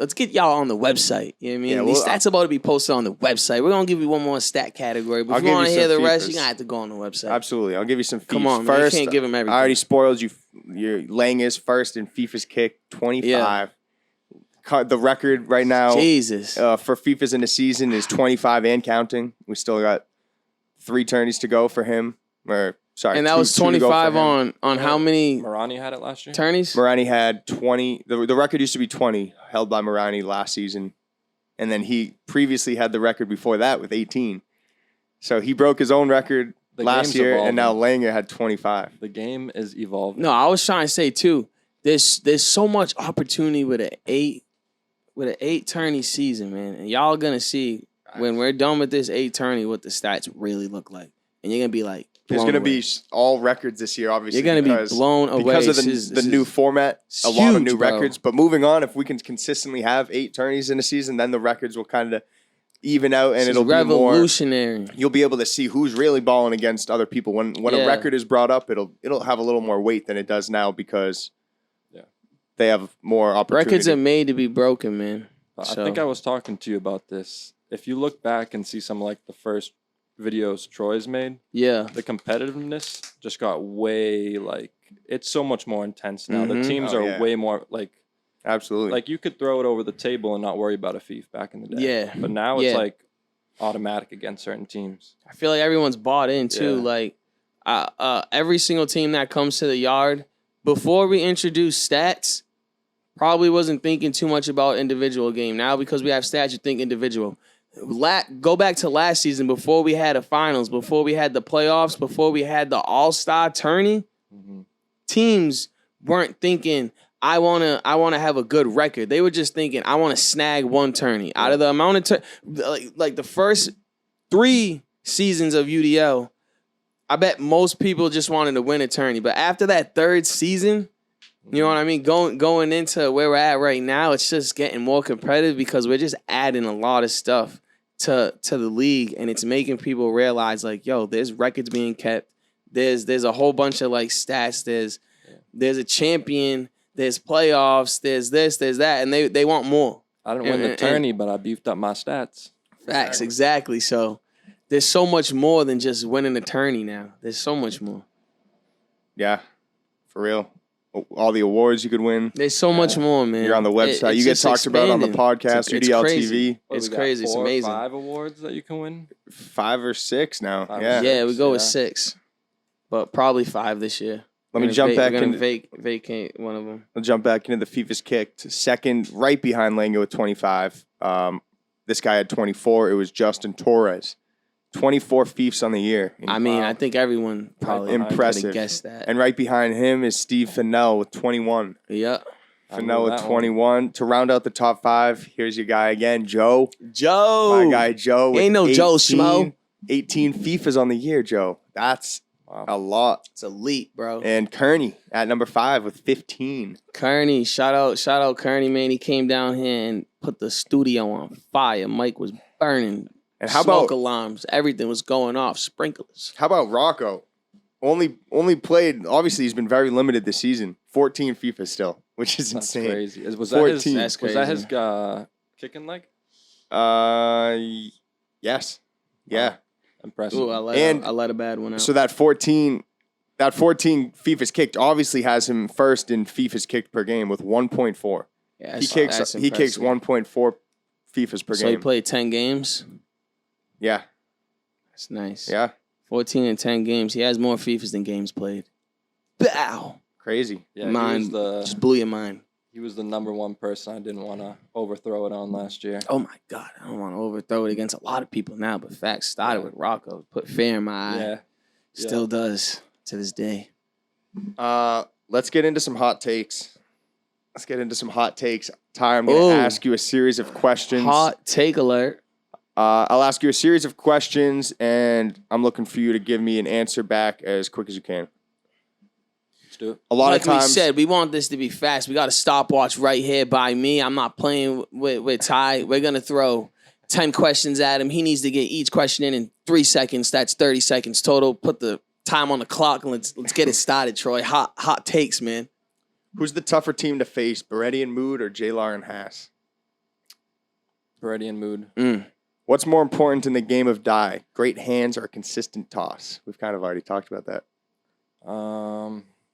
B: let's get y'all on the website. You know what I mean?
A: Yeah,
B: These stats about to be posted on the website. We're gonna give you one more stat category, but if you want to hear the rest, you're gonna have to go on the website.
A: Absolutely, I'll give you some feats.
B: Come on,
A: first,
B: man. You can't give him everything.
A: I already spoiled you. Your Lang is first in FIFA's kick, 25. Yeah. The record right now,
B: Jesus,
A: for FIFA's in the season is 25 and counting. We still got 3 tourneys to go for him.
B: And that was 25 on how many?
C: Marani had it last year.
B: Tourneys?
A: Marani had 20. The record used to be 20, held by Marani last season. And then he previously had the record before that with 18. So he broke his own record last year, and now Langer had 25.
C: The game is evolving.
B: No, I was trying to say, too, there's so much opportunity with an 8 tourney season, man. And y'all going to see when we're done with this 8 tourney what the stats really look like. And you're going to be like,
A: there's going to be all records this year, obviously.
B: You're going to be blown away.
A: Because of the new format, a lot of new records. But moving on, if we can consistently have 8 tourneys in a season, then the records will kind of even out, and it'll be
B: revolutionary.
A: You'll be able to see who's really balling against other people. When a record is brought up, it'll have a little more weight than it does now because they have more opportunity.
B: Records are made to be broken, man.
C: I think I was talking to you about this. If you look back and see some like the first videos Troy's made, the competitiveness just got way it's so much more intense now. The teams are way more
A: absolutely,
C: like you could throw it over the table and not worry about a fief back in the day.
B: Yeah,
C: but now it's like automatic against certain teams.
B: I feel like everyone's bought in too. Like every single team that comes to the yard, before we introduce stats, probably wasn't thinking too much about individual game. Now because we have stats, you think individual. Go back to last season before we had a finals, before we had the playoffs, before we had the All-Star tourney. Teams weren't thinking, I wanna have a good record. They were just thinking, I want to snag one tourney. Out of the amount of like the first 3 seasons of UDL, I bet most people just wanted to win a tourney. But after that 3rd season, you know what I mean? Going into where we're at right now, it's just getting more competitive because we're just adding a lot of stuff to the league, and it's making people realize like, yo, there's records being kept. There's a whole bunch of like stats. There's a champion. There's playoffs. There's this. There's that, and they want more.
C: I didn't win the tourney, but I beefed up my stats.
B: Facts, exactly. So there's so much more than just winning a tourney now. There's so much more.
A: Yeah, for real. All the awards you could win.
B: There's so much more, man.
A: You're on the website. You get talked about on the podcast, UDL TV.
B: It's crazy. It's amazing.
C: 4 or 5 awards that you can win?
A: 5 or 6 now.
B: Yeah, we go with 6. But probably 5 this year.
A: Let me jump back
B: into vacate one of them.
A: I'll jump back into the FIFA's kicked. Second, right behind Lango with 25. This guy had 24. It was Justin Torres. 24 fiefs on the year.
B: I mean, I think everyone probably
A: impressive.
B: could have guessed that.
A: And right behind him is Steve Fennell with 21.
B: Yeah.
A: Fennell with 21. To round out the top 5, here's your guy again, Joe.
B: My
A: guy, Joe.
B: Ain't no 18, Joe Schmo.
A: 18 FIFAs on the year, Joe. That's a lot.
B: It's elite, bro.
A: And Kearney at number 5 with 15.
B: Kearney, shout out Kearney, man. He came down here and put the studio on fire. Mike was burning.
A: And how
B: smoke
A: about
B: alarms? Everything was going off. Sprinklers.
A: How about Rocco? Only played. Obviously, he's been very limited this season. 14 FIFA still, which is insane.
C: That's crazy. Was
A: 14.
C: That his? Was that his kicking leg?
A: Yes. Yeah.
C: Impressive.
B: Ooh, I let a bad one out.
A: So that 14 FIFA's kicked obviously has him first in FIFA's kicked per game with 1.4.
B: Yeah,
A: he kicks 1.4 FIFA's per game.
B: So he played 10 games.
A: Yeah.
B: That's nice.
A: Yeah.
B: 14 and 10 games. He has more FIFAs than games played. Bow.
A: Crazy.
C: Yeah,
B: just blew your mind.
C: He was the number 1 person I didn't want to overthrow it on last year.
B: Oh, my God. I don't want to overthrow it against a lot of people now, but facts started with Rocco. Put fear in my eye.
C: Yeah.
B: Still does to this day.
A: Let's get into some hot takes. Ty, I'm going to ask you a series of questions.
B: Hot take alert.
A: I'll ask you a series of questions, and I'm looking for you to give me an answer back as quick as you can.
C: Let's do it.
A: A lot of times,
B: we said, we want this to be fast. We got a stopwatch right here by me. I'm not playing with Ty. We're going to throw 10 questions at him. He needs to get each question in 3 seconds. That's 30 seconds total. Put the time on the clock, and let's get it started, Troy. Hot takes, man.
A: Who's the tougher team to face, Beretti and Mood or J-Lar and Haas?
C: Beretti and Mood.
A: What's more important in the game of die? Great hands or consistent toss? We've kind of already talked about that.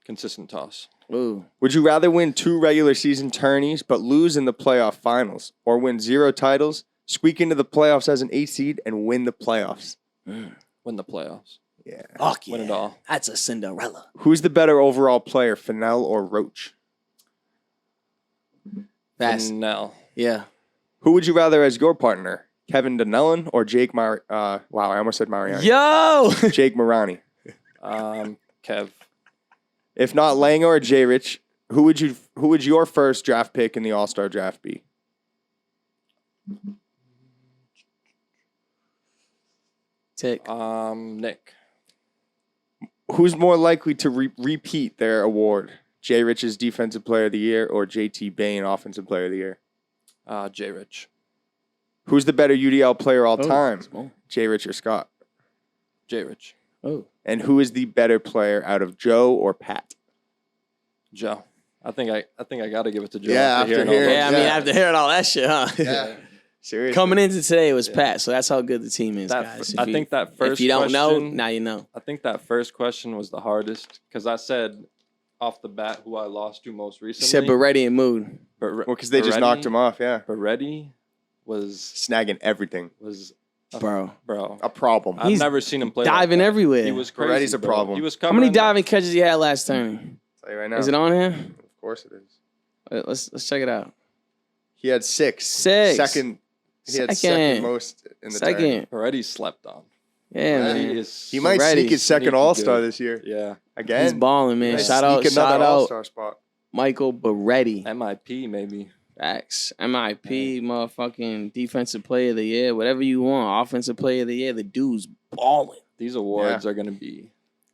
C: Consistent toss.
B: Ooh.
A: Would you rather win 2 regular season tourneys but lose in the playoff finals, or win 0 titles, squeak into the playoffs as an 8 seed, and win the playoffs?
C: Win the playoffs.
A: Yeah.
B: Fuck yeah.
C: Win it all.
B: That's a Cinderella.
A: Who's the better overall player, Fennell or Roach?
B: That's
C: Fennell.
B: yeah.
A: Who would you rather as your partner, Kevin Donnellan or Jake wow, I almost said Mariani.
B: Yo.
A: Jake Marani.
C: Kev.
A: If not Langer or J. Rich, who would your first draft pick in the All-Star draft be?
B: Tick.
C: Nick.
A: Who's more likely to repeat their award? J. Rich's Defensive Player of the Year or J.T. Bain Offensive Player of the Year?
C: J. Rich.
A: Who's the better UDL player all time? J. Rich or Scott?
C: J. Rich.
B: Oh.
A: And who is the better player out of Joe or Pat?
C: Joe. I think I got to give it to Joe.
A: Yeah, after hearing-
B: Yeah, I mean, after hearing all that shit, huh?
A: Yeah. Seriously.
B: Coming into today, it was Pat, so that's how good the team is,
C: That-
B: guys.
C: I think that first
B: If you don't know,
C: question-
B: now you know.
C: I think that first question was the hardest because I said off the bat who I lost to most
B: You
C: recently.
B: said Beretti and Mood.
A: Well, because they just
C: Beretti-
A: knocked him off, yeah.
C: Beretti was
A: Snagging everything.
B: Bro.
A: A problem.
C: I've never seen him play
B: Diving
C: like that.
B: everywhere.
C: He was crazy.
A: Beretti's a
C: bro.
A: problem.
C: He was
B: How many
C: covering-
B: diving catches he had last turn?
A: I'll tell you right now.
B: Is it on here?
A: Of course it is.
B: Let's check it out.
A: He had 6.
B: Six.
A: Second. He had
B: Second.
A: second most in the
B: Second.
A: tournament.
C: Beretti slept on.
B: Yeah,
C: Beretti
B: man.
C: is
A: He might
B: Beretti's
A: sneak his second
C: sneaky
A: All-Star
C: good.
A: this year.
C: Yeah.
A: Again.
B: He's balling, man.
A: Might
B: Shout out,
A: sneak another
B: shout out,
A: All-Star spot.
B: Michael Beretti.
C: MIP maybe.
B: Facts. MIP, motherfucking Defensive Player of the Year, whatever you want. Offensive Player of the Year. The dude's balling.
C: These awards are gonna be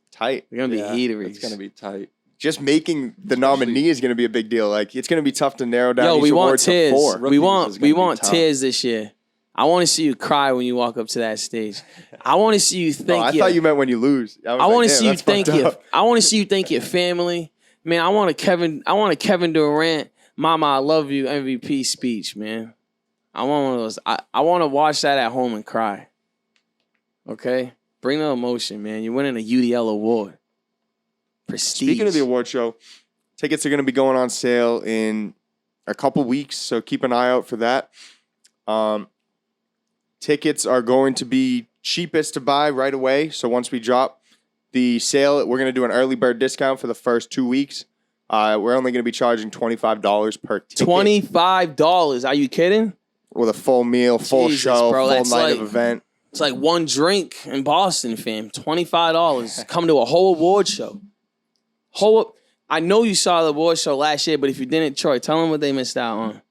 A: Tight.
B: They're gonna be heateries.
C: It's gonna be tight.
A: Just making the nominee is going to be a big deal. Like, it's going to be tough to narrow down
B: Yo,
A: each
B: we want
A: award to
B: tears.
A: 4.
B: We want
C: is gonna be tough.
B: tears this year. I want to see you cry when you walk up to that stage. I want to see you
A: Oh,
B: thank
A: I thought you meant when you lose.
B: I want to see you thank
A: you.
B: you. I want to see you thank your family. Man, I want a Kevin Durant, Mama, I love you MVP speech, man. I want one of those. I want to watch that at home and cry. Okay? Bring the emotion, man. You're winning a UDL award. Prestige.
A: Speaking of the award show, tickets are going to be going on sale in a couple weeks, so keep an eye out for that. Tickets are going to be cheapest to buy right away. So once we drop the sale, we're going to do an early bird discount for the first 2 weeks. We're only going to be charging $25 per ticket.
B: $25. Are you kidding?
A: With a full meal, full
B: Jesus,
A: show,
B: bro,
A: full
B: that's
A: night of
B: like-
A: event.
B: It's like one drink in Boston, fam. $25. Come to a whole award show. I know you saw the award show last year, but if you didn't, Troy, tell them what they missed out on.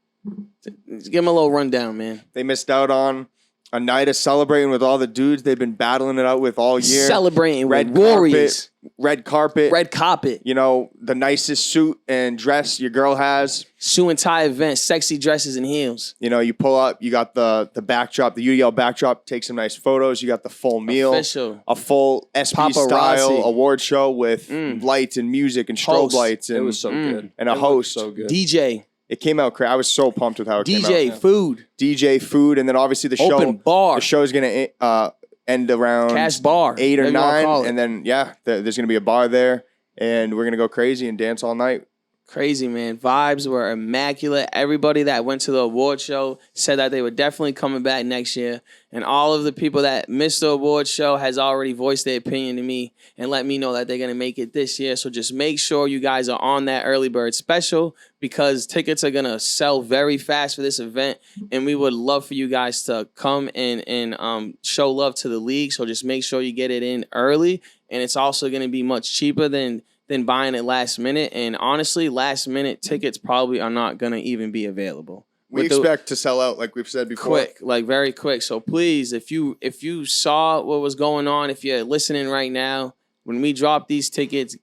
B: Give them a little rundown, man.
A: They missed out on a night of celebrating with all the dudes they've been battling it out with all year.
B: Celebrating
A: Red
B: with Warriors.
A: Red carpet.
B: Red carpet.
A: You know, the nicest suit and dress your girl has.
B: Shoe and tie event. Sexy dresses and heels.
A: You know, you pull up, you got the backdrop, the UDL backdrop, take some nice photos. You got the full meal.
B: Official.
A: A full SP-style
B: Paparazzi.
A: award show with lights and music and strobe
B: Host.
A: lights. And,
C: It was so good.
A: And a
C: It looked
A: host.
C: So good.
B: DJ.
A: It came out crazy. I was so pumped with how it came out.
B: DJ. Food.
A: DJ, food, and then obviously the show.
B: Open bar.
A: The show's going to end around
B: Cash bar.
A: 8 or
B: whatever you wanna
A: 9.
B: call it.
A: And then, there's going to be a bar there. And we're going to go crazy and dance all night.
B: Crazy, man. Vibes were immaculate. Everybody that went to the award show said that they were definitely coming back next year. And all of the people that missed the award show has already voiced their opinion to me and let me know that they're going to make it this year. So just make sure you guys are on that early bird special because tickets are going to sell very fast for this event. And we would love for you guys to come and show love to the league. So just make sure you get it in early. And it's also going to be much cheaper than buying it last minute. And honestly, last minute tickets probably are not going to even be available.
A: We expect to sell out, like we've said before.
B: Quick, like very quick. So please, if you saw what was going on, if you're listening right now, when we drop these tickets,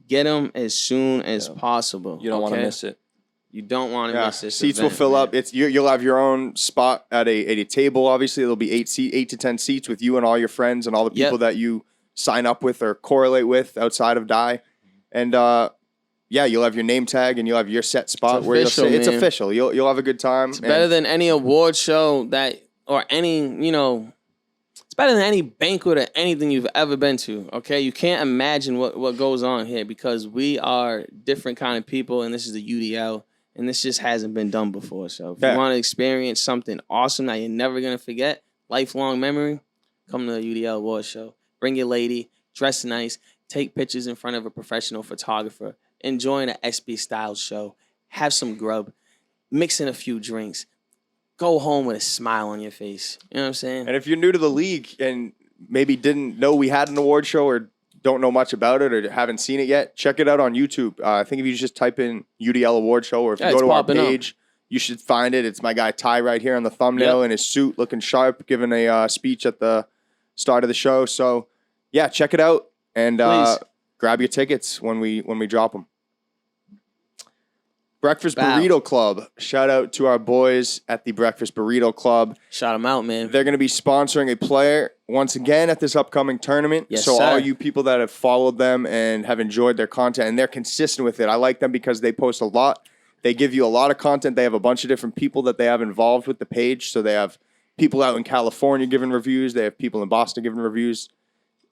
B: get them as soon as possible.
C: You don't want to miss it.
B: You don't want to miss this.
A: Seats will
B: event,
A: fill
B: man.
A: up. You'll have your own spot at a table. Obviously, there'll be 8 to 10 seats with you and all your friends and all the people that you sign up with or correlate with outside of Die. And you'll have your name tag and you'll have your set spot
B: It's
A: where
B: official,
A: you'll say it's
B: man.
A: official. You'll have a good time.
B: It's better than any award show or any, it's better than any banquet or anything you've ever been to, okay? You can't imagine what goes on here because we are different kind of people, and this is the UDL, and this just hasn't been done before. So if you want to experience something awesome that you're never going to forget, lifelong memory, come to the UDL Award Show. Bring your lady, dress nice, take pictures in front of a professional photographer, enjoy an SB Styles show, have some grub, mix in a few drinks, go home with a smile on your face. You know what I'm saying?
A: And if you're new to the league and maybe didn't know we had an award show or don't know much about it or haven't seen it yet, check it out on YouTube. I think if you just type in UDL Award Show or if you go to our page, you should find it. It's my guy Ty right here on the thumbnail in his suit looking sharp, giving a speech at the start of the show. So, yeah, check it out and grab your tickets when we drop them. Breakfast Burrito Club. Shout out to our boys at the Breakfast Burrito Club.
B: Shout them out, man.
A: They're going to be sponsoring a player once again at this upcoming tournament.
B: Yes,
A: so
B: sir.
A: all you people that have followed them and have enjoyed their content, and they're consistent with it. I like them because they post a lot. They give you a lot of content. They have a bunch of different people that they have involved with the page. So they have people out in California giving reviews. They have people in Boston giving reviews.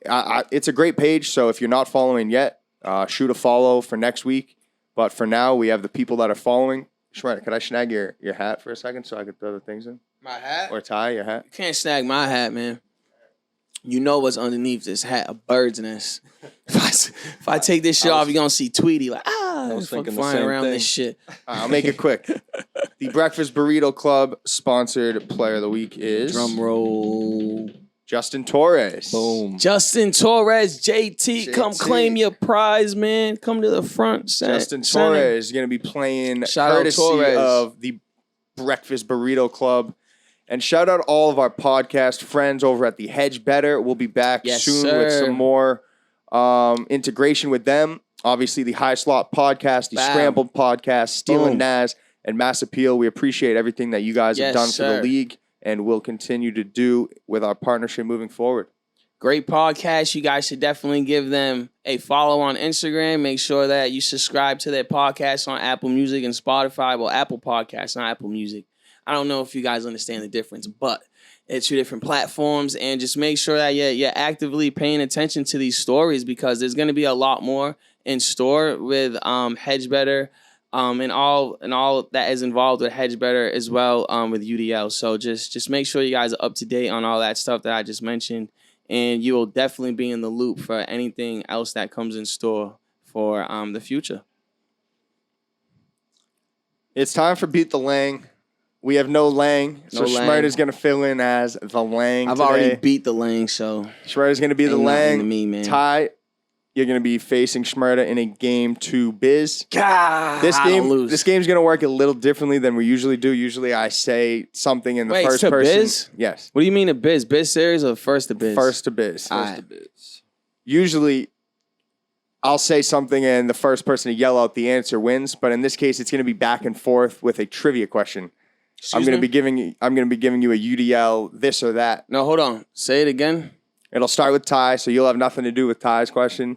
A: It's a great page. So if you're not following yet, shoot a follow for next week. But for now, we have the people that are following. Shredder, could I snag your hat for a second so I could throw the things in?
B: My hat?
A: Or Ty, your hat?
B: You can't snag my hat, man. You know what's underneath this hat, a bird's nest. If I take this shit off, you're going to see Tweety like,
C: I was
B: fucking
C: thinking the
B: flying
C: same
B: around
C: thing.
B: this shit.
A: I'll make it quick. The Breakfast Burrito Club sponsored player of the week is
B: Drum roll.
A: Justin Torres.
C: Boom.
B: Justin Torres, JT, come
A: JT.
B: claim your prize, man. Come to the front.
A: Justin Torres is going to be playing
B: Shout out
A: courtesy
B: Torres.
A: of the Breakfast Burrito Club. And shout out all of our podcast friends over at the Hedge Better. We'll be back soon with some more integration with them. Obviously, the High Slot podcast, the Scrambled podcast, Steel and Naz, and Mass Appeal. We appreciate everything that you guys have done for the league and will continue to do with our partnership moving forward.
B: Great podcast. You guys should definitely give them a follow on Instagram. Make sure that you subscribe to their podcast on Apple Music and Spotify. Well, Apple Podcasts, not Apple Music. I don't know if you guys understand the difference, but it's two different platforms. And just make sure that you're actively paying attention to these stories because there's going to be a lot more in store with Hedge Better. And all that is involved with Hedge Better as well with UDL. So just make sure you guys are up to date on all that stuff that I just mentioned, and you will definitely be in the loop for anything else that comes in store for the future.
A: It's time for Beat the Lang. We have no Lang, so Schmert is going to fill in as the Lang
B: I've
A: today.
B: already beat the Lang, so
A: Schmert is going to be the
B: ain't nothing
A: Lang.
B: to me, man.
A: Ty, you're going to be facing Schmerda in a game 2 Biz.
B: God,
A: This
B: I don't lose.
A: game's going to work a little differently than we usually do. Usually I say something in the
B: Wait,
A: first
B: to
A: person.
B: Biz?
A: Yes.
B: What do you mean a Biz? Biz series or first to Biz?
A: First to Biz.
B: All right.
A: Usually I'll say something and the first person to yell out the answer wins, but in this case it's going to be back and forth with a trivia question. I'm going to be giving you a UDL this or that.
B: No, hold on. Say it again.
A: It'll start with Ty, so you'll have nothing to do with Ty's question.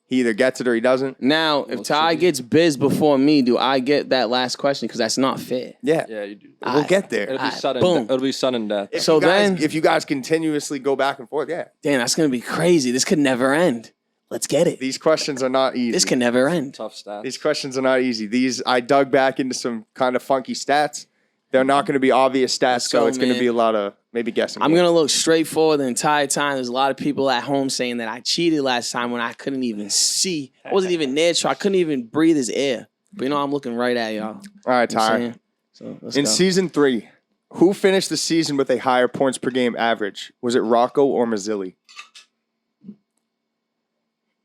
A: He either gets it or he doesn't.
B: Now, if Ty gets Biz before me, do I get that last question? Because that's not fair.
A: Yeah.
C: Yeah, you do.
A: We'll get there.
C: It'll be sudden.
B: boom.
C: It'll be sudden death.
A: If you guys continuously go back and forth, yeah.
B: Damn, that's going to be crazy. This could never end. Let's get it.
A: These questions are not easy.
B: This can never end.
C: Tough stats.
A: These questions are not easy. I dug back into some kind of funky stats. They're not going to be obvious stats, so it's going to be a lot of maybe guessing.
B: I'm going to look straightforward the entire time. There's a lot of people at home saying that I cheated last time when I couldn't even see. I wasn't even near, so I couldn't even breathe his air. But you know, I'm looking right at y'all.
A: All right, Ty.
B: So let's
A: In
B: go.
A: season 3, who finished the season with a higher points per game average? Was it Rocco or Mazzilli?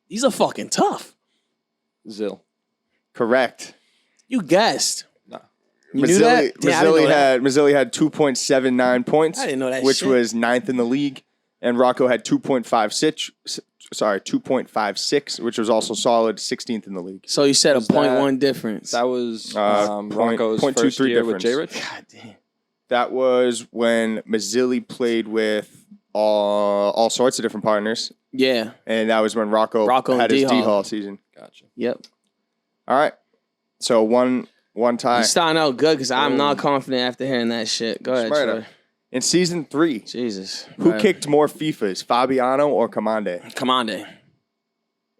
B: These are fucking tough.
C: Zill.
A: Correct.
B: You guessed.
C: No.
B: You knew that? Damn, I didn't know that.
A: Mazzilli had 2.79 points.
B: I didn't know that
A: which
B: shit.
A: was 9th in the league, and Rocco had 2.56, which was also solid, 16th in the league.
B: So you said
C: Was
B: a 0.1 difference.
C: That was
A: Point-
C: Rocco's
A: 0.23
C: first year with
A: difference.
C: J-Rich.
B: God damn.
A: That was when Mazzilli played with all sorts of different partners,
B: Yeah.
A: and that was when Rocco
B: Rocco
A: had
B: and
A: his
B: D-Hall.
A: D-Hall season.
C: Gotcha.
B: Yep.
A: All right. So one tie.
B: You're starting out good because I'm not confident after hearing that shit. Go ahead, Troy.
A: In season 3,
B: Jesus.
A: who kicked more FIFAs, Fabiano or Commande?
B: Commande.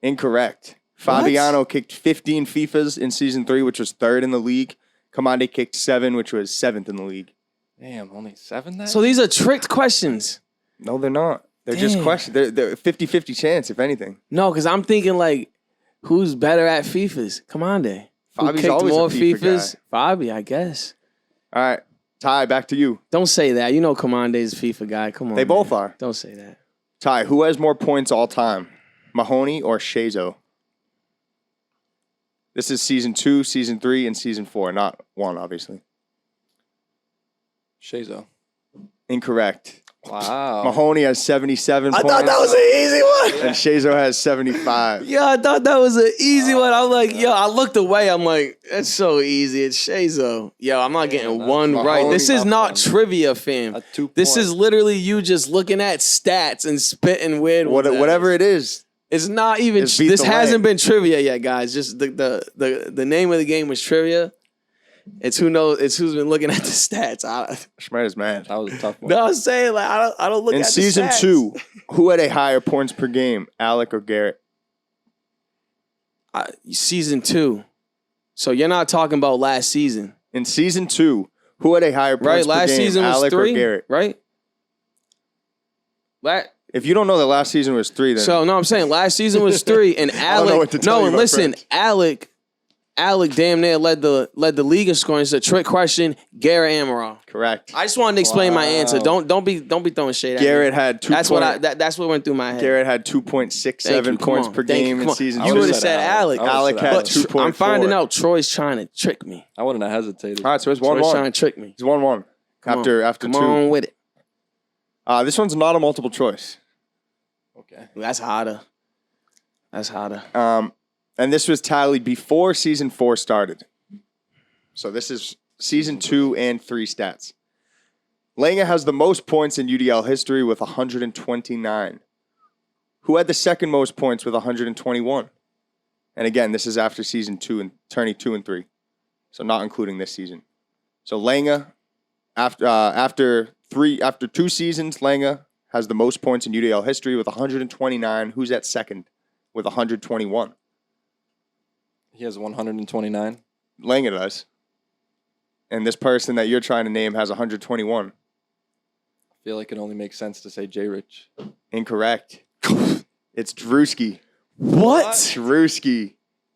A: Incorrect. Fabiano kicked 15 FIFAs in season 3, which was 3rd in the league. Commande kicked 7, which was 7th in the league.
C: Damn, only 7 then?
B: So these are tricked questions.
A: No, they're not. They're just questions. They're 50-50 chance, if anything.
B: No, because I'm thinking like, who's better at FIFAs? Commande.
A: Fabi's
B: kicked
A: always
B: more
A: a FIFA guy.
B: Fabi, I guess.
A: All right. Ty, back to you.
B: Don't say that. You know Commande's a FIFA guy. Come on.
A: They both are.
B: Don't say that.
A: Ty, who has more points all time? Mahoney or Shazo? This is season 2, season 3, and season 4. Not 1, obviously.
C: Shazo.
A: Incorrect.
C: Wow.
A: Mahoney has 77 points.
B: I thought that was an easy one.
A: And Shazo has 75.
B: Yeah, I thought that was an easy one. I'm like, yo, I looked away. I'm like, that's so easy. It's Shazo. Yo, I'm not getting one right. This is not trivia, fam. This is literally you just looking at stats and spitting weird ones.
A: Whatever it is.
B: It's not even. This hasn't been trivia yet, guys. Just the name of the game was trivia. It's who knows. It's who's been looking at the stats.
A: Schmeider's mad.
C: That was a tough one.
B: No, I'm saying like I don't look at the stats.
A: In season 2, who had a higher points per game, Alec or Garrett?
B: Season 2. So you're not talking about last season.
A: In season 2, who had a higher points per game,
B: season was
A: Alec
B: 3,
A: or Garrett?
B: Right.
A: If you don't know that last season was 3, then
B: so no, I'm saying last season was 3, and Alec.
A: I don't know what to tell you,
B: and
A: my
B: listen,
A: friend.
B: Alec damn near led the league in scoring. It's a trick question. Garrett Amaral.
A: Correct.
B: I just wanted to explain my answer. Don't be throwing shade at me.
A: Garrett had 2.
B: That's what went through my head.
A: Garrett had 2.67 points per game in season 2.
B: You would have said Alec.
A: Alec had 2.4.
B: I'm finding out Troy's trying to trick me.
C: I wouldn't have hesitated.
A: All right, so it's 1-1.
B: Troy's trying to trick me.
A: It's 1-1. After 2.
B: Come on with it.
A: This one's not a multiple choice.
C: Okay.
B: That's harder.
A: And this was tallied before season 4 started. So this is season 2 and 3 stats. Lange has the most points in UDL history with 129. Who had the second most points with 121? And again, this is after season 2 and tourney 2 and 3. So not including this season. So Lange, after 2 seasons, Lange has the most points in UDL history with 129. Who's at second with 121?
C: He has 129.
A: Lange does. And this person that you're trying to name has 121.
C: I feel like it only makes sense to say J. Rich.
A: Incorrect. It's Drewski.
B: What?
A: Drewski.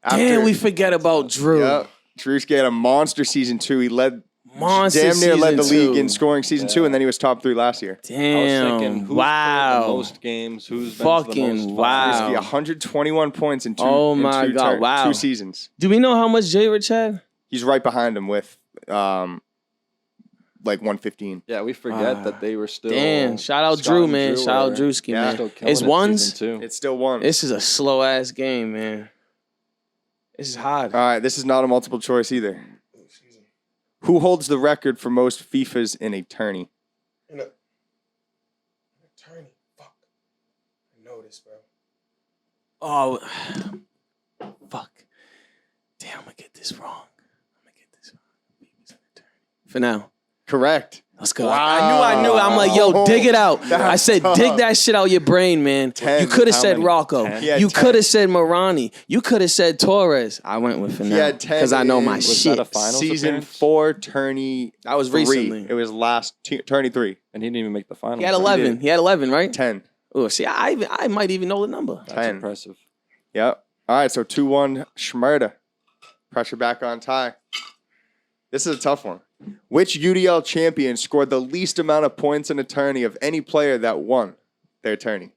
B: Damn, we forget about Drew.
A: Yep. Drewski had a monster season 2. He led
B: Monster
A: damn near led the
B: season
A: league in scoring season 2, and then he was top 3 last year.
B: Damn.
C: I was thinking, who's played the most games? Who's been to the most
B: wow.
A: Drewski, 121 points in 2 2 seasons.
B: Do we know how much J. Rich had?
A: He's right behind him with like 115.
C: Yeah, we forget that they were still.
B: Damn, shout out Drew, man. Shout out Drewski, man. It's ones.
A: It's still one.
B: This is a slow ass game, man. This is hard.
A: All right, this is not a multiple choice either. Who holds the record for most FIFAs in a tourney?
B: In a tourney? Fuck. I know this, bro. Oh, fuck. Damn, I'm going to get this wrong. For now.
A: Correct.
B: Let's go. Wow. I knew. I'm like, yo, dig it out. I said, dig that shit out your brain, man.
A: 10.
B: You could have said Rocco. You could have said Morani. You could have said Torres. I went with Finau because I know my shit.
C: That a finals
A: season
C: appearance?
A: 4 tourney.
B: That was
A: 3.
B: recently.
A: It was last tourney 3.
C: And he didn't even make the finals.
B: He had 11. He had 11, right?
A: 10.
B: Oh, see, I might even know the number.
C: That's
A: 10.
C: impressive.
A: Yep. All right, so 2-1 Schmerda. Pressure back on Ty. This is a tough one. Which UDL champion scored the least amount of points in a tourney of any player that won their tourney?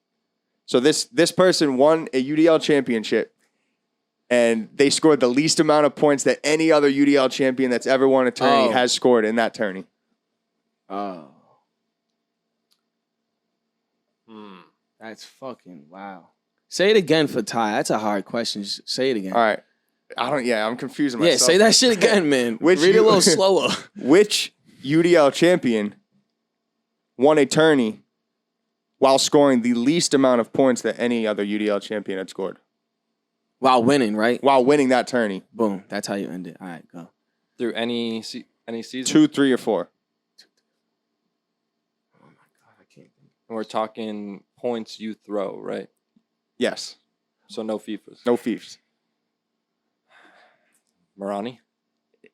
A: So this person won a UDL championship, and they scored the least amount of points that any other UDL champion that's ever won a tourney has scored in that tourney.
B: Oh. That's fucking wow. Say it again for Ty. That's a hard question. Just say it again.
A: All right. I'm confusing myself.
B: Yeah, say that shit again, man. Read it a little slower.
A: Which UDL champion won a tourney while scoring the least amount of points that any other UDL champion had scored?
B: While winning, right?
A: While winning that tourney.
B: Boom. That's how you end it. All right, go.
C: Through any season?
A: 2, 3, or 4.
B: Oh, my God. I can't think.
C: And we're talking points you throw, right?
A: Yes.
C: So no FIFAs.
A: No Fiefs.
C: Marani?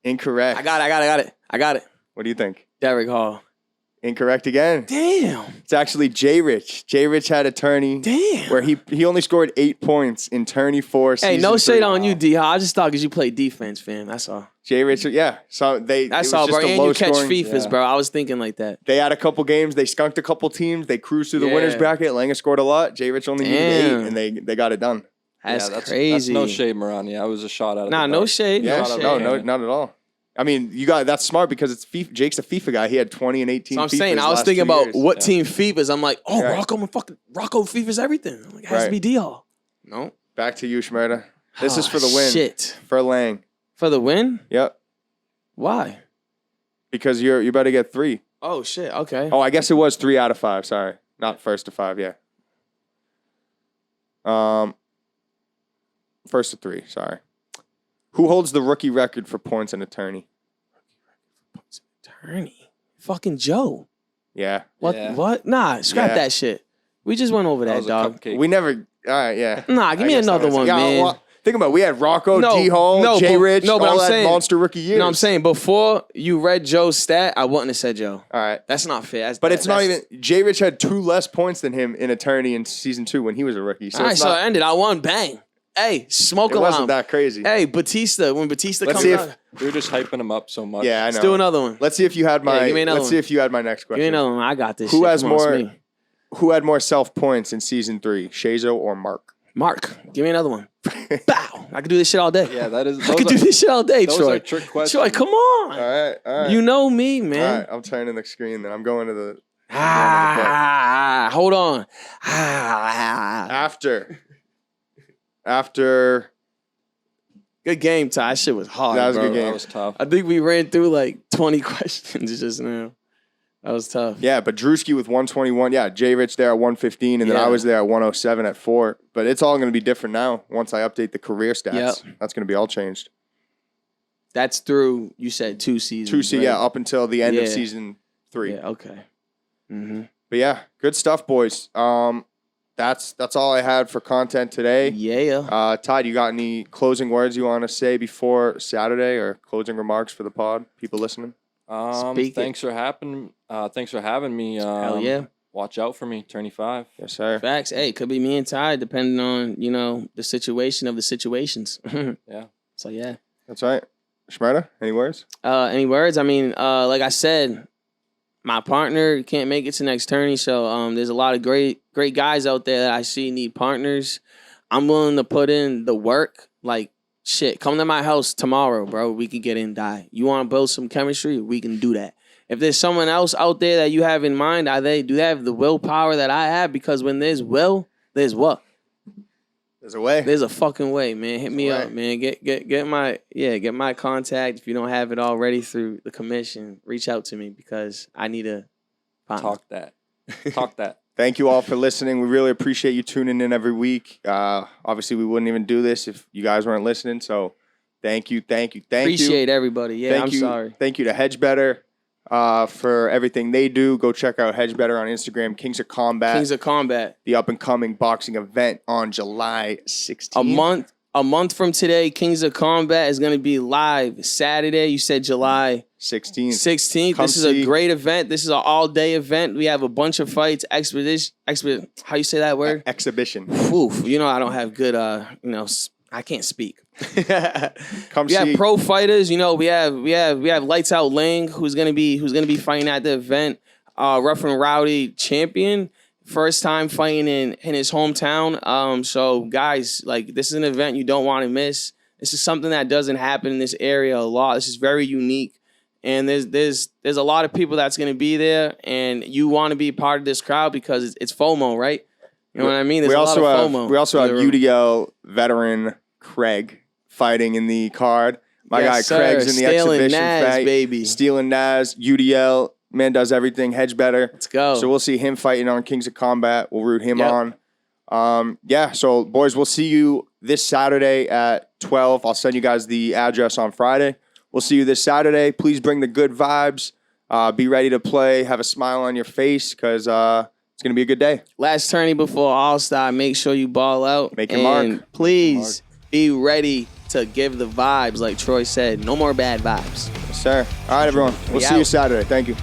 A: Incorrect.
B: I got it.
A: What do you think?
B: Derek Hall.
A: Incorrect again.
B: Damn.
A: It's actually J. Rich. J. Rich had a tourney
B: Damn.
A: where he only scored 8 points in tourney 4.
B: Hey,
A: season
B: no shade
A: 3.
B: on you, D. I just thought because you play defense, fam. That's all.
A: J. Rich, yeah. So
B: That's
A: it was
B: all, bro.
A: just a
B: And
A: low
B: you catch
A: scoring.
B: FIFAs,
C: Yeah.
B: bro. I was thinking like that.
A: They had a couple games. They skunked a couple teams. They cruised through the winners
B: Yeah.
A: bracket. Langer scored a lot. J. Rich only needed
B: Damn.
A: 8, and they got it done.
B: That's
C: That's
B: crazy.
C: no shade, Marani. I was a shot out of
B: Nah,
C: the
B: no
C: dark.
B: shade.
A: Yeah,
B: no
C: Shout out
B: shade.
A: no, not at all. I mean, that's smart because it's FIFA. Jake's a FIFA guy. He had 20 and 18.
B: So I'm
A: FIFAs
B: saying, I was
A: last
B: thinking
A: 2
B: about
A: years.
B: what team FIFAs. I'm like, oh,
A: Right.
B: Rocco FIFAs everything. I'm like, it has to
A: Right.
B: be D-Hall. No.
A: Back to you, Schmerda. This is for the win.
B: Shit.
A: For Lang.
B: For the win?
A: Yep.
B: Why?
A: Because you're about to get 3.
B: Oh, shit. Okay.
A: Oh, I guess it was 3 out of 5. Sorry, not first to 5. Yeah. First to 3. Sorry. Who holds the rookie record for points in a tourney?
B: Tourney. Fucking Joe.
A: Yeah.
B: What?
C: Yeah.
B: What? Nah, scrap
A: Yeah.
B: that shit. We just went over that,
C: was a
B: dog.
C: cupcake.
A: We never. All right. Yeah.
B: Nah, give
A: I
B: me
A: guess that
B: another
A: was it.
B: one,
A: Yeah,
B: man.
A: well, think about it. We had Rocco,
B: No,
A: D Hall,
B: no,
A: J
B: but-
A: Rich,
B: no, but
A: all
B: I'm
A: that
B: saying-
A: monster rookie years.
B: No, I'm saying before you read Joe's stat, I wouldn't have said Joe.
A: All right.
B: That's not fair.
A: But it's not even. J Rich had 2 less points than him in a tourney in season 2 when he was a rookie. So
B: All right,
A: it's
B: so
A: not,
B: it ended. I won. Bang. Hey, smoke
A: it
B: alarm.
A: wasn't that crazy.
B: Hey, Batista. When Batista
A: Let's
B: comes
A: see if-
B: out,
C: We were just hyping him up so much.
A: Yeah, I know.
B: let's do another one.
A: Let's see if you had my.
B: give me another
A: let's see
B: one.
A: if you had my next
B: Give me
A: question.
B: another one. I got this.
A: Who
B: shit.
A: has
B: Come on, it's
A: more?
B: me.
A: Who had more self points in season 3, Shazo or Mark?
B: Mark, give me another one. Bow. I could do this shit all day.
C: Yeah, that is.
B: I could do this shit all day,
C: Those
B: Troy.
C: are trick questions.
B: Troy, come on.
A: All right.
B: You know me,
A: All
B: man.
A: right, I'm turning the screen. Then I'm going to the
B: Hold on. Ah.
A: after.
B: Good game, Ty. That shit was hard,
A: That was a
B: bro.
A: good game.
C: That was tough.
B: I think we ran through like 20 questions just now. That was tough.
A: Yeah, but Drewski with 121. Yeah, J Rich there at 115, and then I
B: Yeah.
A: was there at 107 at 4. But it's all going to be different now once I update the career stats.
B: Yep.
A: That's going to be all changed.
B: That's through, you said 2 seasons.
A: 2 seasons,
B: right?
A: yeah, up until the end of
B: Yeah.
A: season 3.
B: Yeah, okay. Mm-hmm.
A: But yeah, good stuff, boys. That's all I had for content today.
B: Yeah.
A: Todd, you got any closing words you want to say before Saturday, or closing remarks for the pod? People listening.
B: Speak it.
C: Thanks for having me.
B: Hell yeah.
C: Watch out for me, Tourney 5.
A: Yes, sir.
B: Facts. Hey, it could be me and Ty, depending on, the situation of the situations.
C: Yeah.
B: So, yeah.
A: That's right. Schmerda, any words?
B: Any words? I mean, like I said, my partner can't make it to next tourney, so there's a lot of great guys out there that I see need partners. I'm willing to put in the work. Like, shit, come to my house tomorrow, bro. We can get in and die. You want to build some chemistry? We can do that. If there's someone else out there that you have in mind, do they have the willpower that I have? Because when there's will, there's what?
A: There's a way.
B: There's a fucking way, man. Hit me
A: There's a
B: up, man. Get my contact. If you don't have it already through the commission, reach out to me because I need a partner.
C: Talk that.
A: Thank you all for listening. We really appreciate you tuning in every week. Obviously, we wouldn't even do this if you guys weren't listening. So thank you.
B: Appreciate everybody. Yeah,
A: I'm
B: sorry.
A: Thank you to Hedge Better for everything they do. Go check out Hedge Better on Instagram. Kings of Combat.
B: Kings of Combat.
A: The up-and-coming boxing event on July 16th.
B: A month from today, Kings of Combat is going to be live Saturday. You said July 16th.
A: Come
B: This is
A: see.
B: a great event. This is an all-day event. We have a bunch of fights. How you say that word?
A: Exhibition.
B: Oof. I don't have good, I can't speak.
A: Come
B: We
A: see.
B: have pro fighters. We have Lights Out Lang, who's gonna be fighting at the event. Rough and Rowdy champion, first time fighting in his hometown. So guys, like, this is an event you don't want to miss. This is something that doesn't happen in this area a lot. This is very unique, and there's a lot of people that's gonna be there, and you want to be part of this crowd because it's FOMO, right? You know what I mean? There's a lot of FOMO.
A: We also have
B: in the room.
A: UDL veteran Craig fighting in the card. My
B: Yes,
A: guy
B: sir.
A: Craig's in the
B: Stealing
A: exhibition
B: Naz,
A: fight.
B: baby.
A: Stealing Naz, UDL, man does everything, Hedge Better.
B: Let's go.
A: So we'll see him fighting on Kings of Combat. We'll root him
B: Yep.
A: on. Yeah, so boys, we'll see you this Saturday at 12. I'll send you guys the address on Friday. We'll see you this Saturday. Please bring the good vibes. Be ready to play. Have a smile on your face because it's going to be a good day.
B: Last tourney before All-Star. Make sure you ball out.
A: Make your mark.
B: Please be ready to give the vibes like Troy said. No more bad vibes.
A: Yes, sir. All right, everyone. We'll see you Saturday. Thank you.